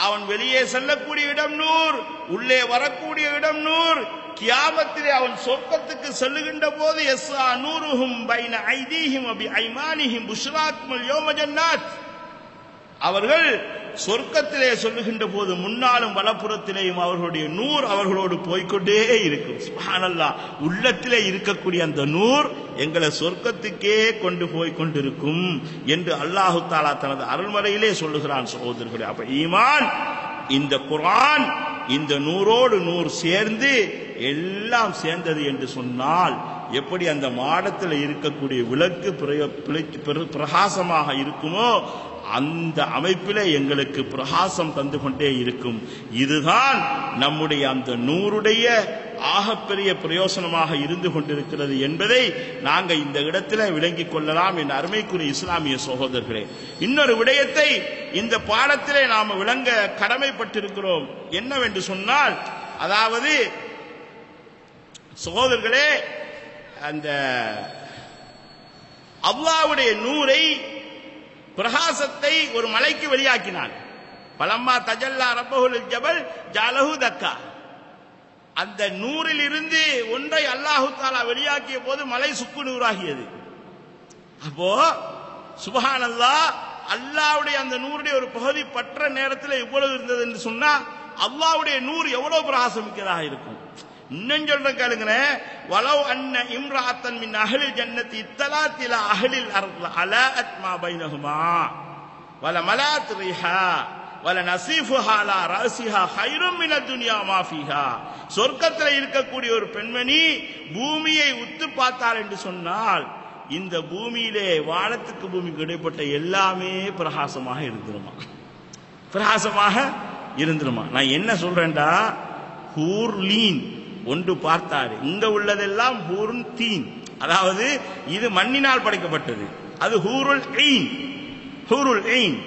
அவன் வெளியே செல்லக்கூடிய இடம் நூர், உள்ளே வரக்கூடிய இடம் நூர். கியாமத்திலே அவன் சொர்க்கத்துக்கு செல்லுகின்ற போது யஸ்ஆ நூருஹும் பைன ஐதீஹிம் வ பிஐமானிஹிம் புஷ்ராக்குமுல் யௌம ஜன்னாத், அவர்கள் சொர்க்கத்திலே சொல்லுகின்ற போது முன்னாலும் வலப்புறத்திலேயும் அவர்களுடைய நூர் அவர்களோடு போய்கொண்டே இருக்கும். சுப்ஹானல்லாஹ், உள்ளத்திலே இருக்கக்கூடிய அந்த நூர் எங்களை சொர்க்கத்துக்கே கொண்டு போய் கொண்டிருக்கும் என்று அல்லாஹு தாலா தனது அருள்மறையிலே சொல்லுகிறான் சகோதரர்களே. அப்ப ஈமான், இந்த குர்ஆன், இந்த நூரோடு நூறு சேர்ந்து எல்லாம் சேர்ந்தது என்று சொன்னால் எப்படி அந்த மாடத்தில் இருக்கக்கூடிய விளக்கு பிரகாசமாக இருக்குமோ அந்த அமைப்பிலே எங்களுக்கு பிரகாசம் தந்து கொண்டே இருக்கும். இதுதான் நம்முடைய அந்த நூறுடைய ஆகப்பெரிய பிரயோசனமாக இருந்து கொண்டிருக்கிறது என்பதை நாங்கள் இந்த இடத்துல விளங்கிக் கொள்ளலாம் என் அருமைக்குரிய இஸ்லாமிய சகோதரர்களே. இன்னொரு விடயத்தை இந்த பாடத்திலே நாம் விளங்க கடமைப்பட்டிருக்கிறோம். என்னவென்று சொன்னால், அதாவது சகோதரர்களே, அந்த அல்லாஹ்வுடைய நூரை, பிரகாசத்தை ஒரு மலைக்கு வெளியாக்கினான். பலம்மா தஜல்லா ரப்பஹுல் ஜபல் ஜஅலஹு தக்கா, அந்த நூறில் இருந்து ஒன்றை அல்லாஹு தஆலா வெளியாக்கிய போது மலை சுக்கு நூறாகியது. அப்போ சுப்ஹானல்லாஹ், அல்லாஹ்வுடைய அந்த நூறுடைய ஒரு பகுதி பற்ற நேரத்தில் எவ்வளவு இருந்தது என்று சொன்னா அல்லாஹ்வுடைய நூறு எவ்வளவு பிரகாசமிக்கதாக இருக்கும். இன்னும் சொல்ற கேளுங்களேன், வலவ் அன்ன இம்ராத்தன் மின் அஹ்லில் ஜன்னத்தி இத்தலாத் இலா அஹ்லில் அர்த் அலாஅத் மா பைனஹுமா வல மலாத் ரிஹா வல நஸீஃபுஹா அலா ரஸிஹா கைரும் மினத் துன்யா மா ஃபீஹா. சொர்க்கத்தில் இருக்கக்கூடிய ஒரு பெண்மணி பூமியை உத்து பார்த்தாள் என்று சொன்னால் இந்த பூமியிலே வானத்துக்கு பூமிக்கு இடைப்பட்ட எல்லாமே பிரகாசமாக இருந்துருமா, பிரகாசமாக இருந்துருமா. நான் என்ன சொல்றேன்டா, ஹூர்லீன் ஒன்று பார்த்தாரு, இங்க உள்ளதெல்லாம் ஹூருன் தீன், அதாவது இது மண்ணினால் படைக்கப்பட்டது, அது ஹூருல் ஈன், ஹூருல் ஈன்.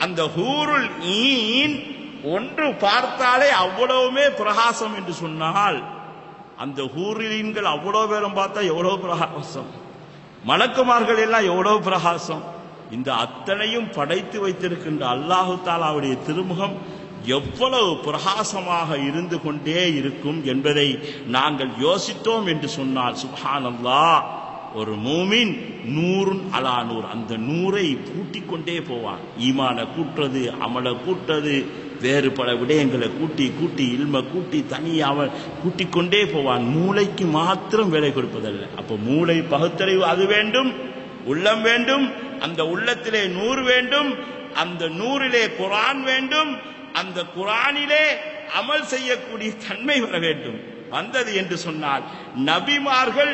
அந்த ஹூருல் ஈன் ஒன்று பார்த்தாலே அவ்வளவுமே பிரகாசம் என்று சொன்னால் அந்த ஹூரிலீன்கள் அவ்வளவு பேரும் பார்த்தா எவ்வளவு பிரகாசம், மலக்குமார்கள் எல்லாம் எவ்வளவு பிரகாசம். இந்த அத்தனையும் படைத்து வைத்திருக்கின்ற அல்லாஹு தஆலாவுடைய திருமுகம் எவ்வளவு பிரகாசமாக இருந்து கொண்டே இருக்கும் என்பதை நாங்கள் யோசித்தோம் என்று சொன்னால் சுப்ஹானல்லாஹ், ஒரு மூமின் நூறுன் அலா நூர், அந்த நூரை கூட்டிக் கொண்டே போவான். ஈமான கூட்டுறது, அமல கூட்டுறது, வேறு பல விடயங்களை கூட்டி கூட்டி இல்ம கூட்டி தனியாக கூட்டிக் கொண்டே போவான். மூளைக்கு மாத்திரம் வேலை கொடுப்பதல்ல. அப்போ மூளை பகுத்தறிவு அது வேண்டும், உள்ளம் வேண்டும், அந்த உள்ளத்திலே நூறு வேண்டும், அந்த நூறிலே குர்ஆன் வேண்டும், அந்த குர்ஆனிலே அமல் செய்யக்கூடிய தன்மை வர வேண்டும். வந்தது என்று சொன்னால் நபிமார்கள்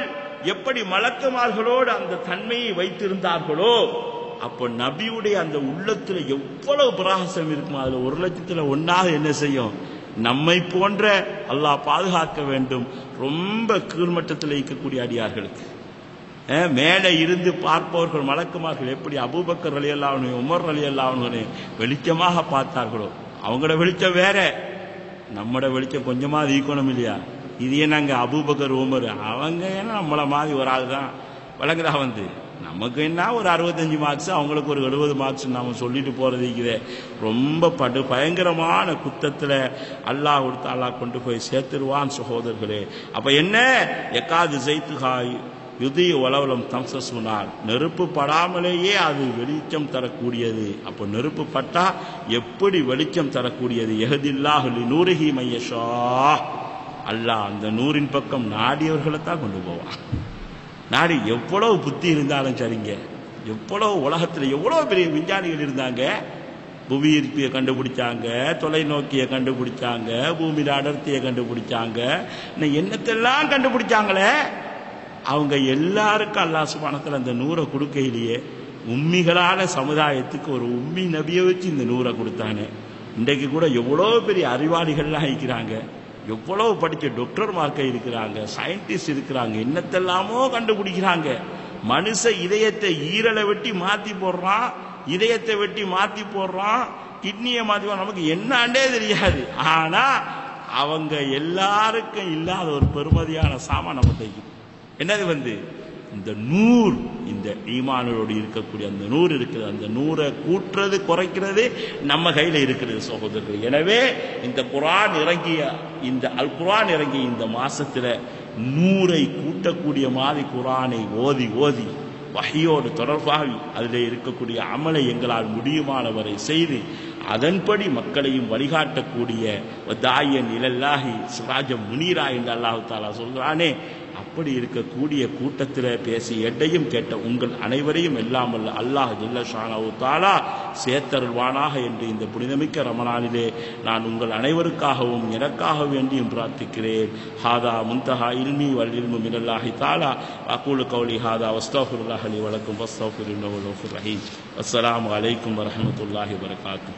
எப்படி மலக்குமார்களோடு அந்த தன்மையை வைத்திருந்தார்களோ அப்போ நபியுடைய அந்த உள்ளத்தில் எவ்வளவு பிரகாசம் இருக்கும். அதுல 1,00,000 என்ன செய்யும், நம்மை போன்ற அல்லாஹ் பாதுகாக்க வேண்டும். ரொம்ப கீழ்மட்டத்தில் இருக்கக்கூடிய அடியார்களுக்கு மேலே இருந்து பார்ப்பவர்கள் மலக்குமார்கள் எப்படி அபூபக்கர் ரலியல்லாஹு அன்ஹு, உமர் ரலியல்லாஹு அன்ஹு வெளிச்சமாக பார்த்தார்களோ, அவங்களோட வெளிச்சம் வேற, நம்மட வெளிச்சம் கொஞ்சமாக ஈக்கணும் இல்லையா? இதே நாங்கள் அபூபக்கர் உமர் அவங்க ஏன்னா நம்மளை மாதிரி ஒரு ஆள் தான் வழங்குறா. நமக்கு என்ன ஒரு 65 மார்க்ஸ், அவங்களுக்கு ஒரு 70 மார்க்ஸ் நாம சொல்லிட்டு போறதுக்குதே ரொம்ப பயங்கரமான குத்தத்தில் அல்லாஹ் கொடுத்து அல்லாஹ் கொண்டு போய் சேர்த்துருவான் சகோதரர்களே. அப்ப என்ன எக்காது ஜெய்துகாய் யுதி உலவலம் தம்ச சொன்னார், நெருப்பு படாமலேயே அது வெளிச்சம் தரக்கூடியது. அப்போ நெருப்பு பட்டா எப்படி வெளிச்சம் தரக்கூடியது? எஹதில்லாஹு நூரிஹி மையஷா, அல்லாஹ் அந்த நூறின் பக்கம் நாடியவர்களை தான் கொண்டு போவான். நாடி எவ்வளவு புத்தி இருந்தாலும் சரிங்க, எவ்வளவு உலகத்தில் எவ்வளவு பெரிய விஞ்ஞானிகள் இருந்தாங்க, புவி ஈர்ப்பியை கண்டுபிடிச்சாங்க, தொலைநோக்கியை கண்டுபிடிச்சாங்க, பூமியில் அடர்த்தியை கண்டுபிடிச்சாங்க, என்னத்தெல்லாம் கண்டுபிடிச்சாங்களே, அவங்க எல்லாருக்கும் அல்லாஹ் சுப்ஹானஹு அந்த நூரை கொடுக்கையிலேயே உம்மிகளான சமுதாயத்துக்கு ஒரு உம்மி நபியை வச்சு இந்த நூரை கொடுத்தானே. இன்றைக்கு கூட எவ்வளோ பெரிய அறிவாளிகள்லாம் இருக்கிறாங்க, எவ்வளவு படித்த டாக்டர்மார்க்க இருக்கிறாங்க, சயின்டிஸ்ட் இருக்கிறாங்க, என்னத்தெல்லாமோ கண்டுபிடிக்கிறாங்க. மனுஷ இதயத்தை ஈரலை வெட்டி மாற்றி போடுறான், இதயத்தை வெட்டி மாற்றி போடுறான், கிட்னியை மாற்றி, நமக்கு என்னாண்டே தெரியாது. ஆனால் அவங்க எல்லாருக்கும் இல்லாத ஒரு பெருமதியான சாமான் நம்மகிட்ட என்னது இந்த நூர், இந்த ஈமானோடு இருக்கக்கூடிய அந்த நூறு இருக்குது. அந்த நூரை கூட்டுறது குறைக்கிறது நம்ம கையில் இருக்கிறது சகோதரர்கள். எனவே இந்த குர்ஆன் இறங்கிய அல் குர்ஆன் இறங்கிய இந்த மாசத்துல நூரை கூட்டக்கூடிய மாதிரி குர்ஆனை ஓதி ஓதி வஹியோடு தொடர்பாகி அதில் இருக்கக்கூடிய அமலை எங்களால் முடியுமானவரை செய்து அதன்படி மக்களையும் வழிகாட்டக்கூடிய தாயன் இலல்லாஹி சிராஜம் முனீரா என்று அல்லாஹு தாலா சொல்கிறானே, அப்படி இருக்கக்கூடிய கூட்டத்தில் பேசி எட்டையும் கேட்ட உங்கள் அனைவரையும் எல்லாம் வல்ல அல்லாஹ் ஜல்ல ஷானஹு தஆலா சேர்த்தருள்வானாக என்று இந்த புனிதமிக்க ரமலானிலே நான் உங்கள் அனைவருக்காகவும் எனக்காக வேண்டியும் பிரார்த்திக்கிறேன். ஹாதா முன்தஹா இல்மி வல் இல்மு மினல்லாஹி தஆலா அகூலு கௌலி ஹாதா வஸ்தக்ஃபிருல்லாஹ் லி வலக்கும் வஸ்தக்ஃபிருன்னஹு வல் கஃபூர் ரஹீம். அஸ்ஸலாமு அலைக்கும் வரஹ்மத்துல்லாஹி வபரகாத்துஹு.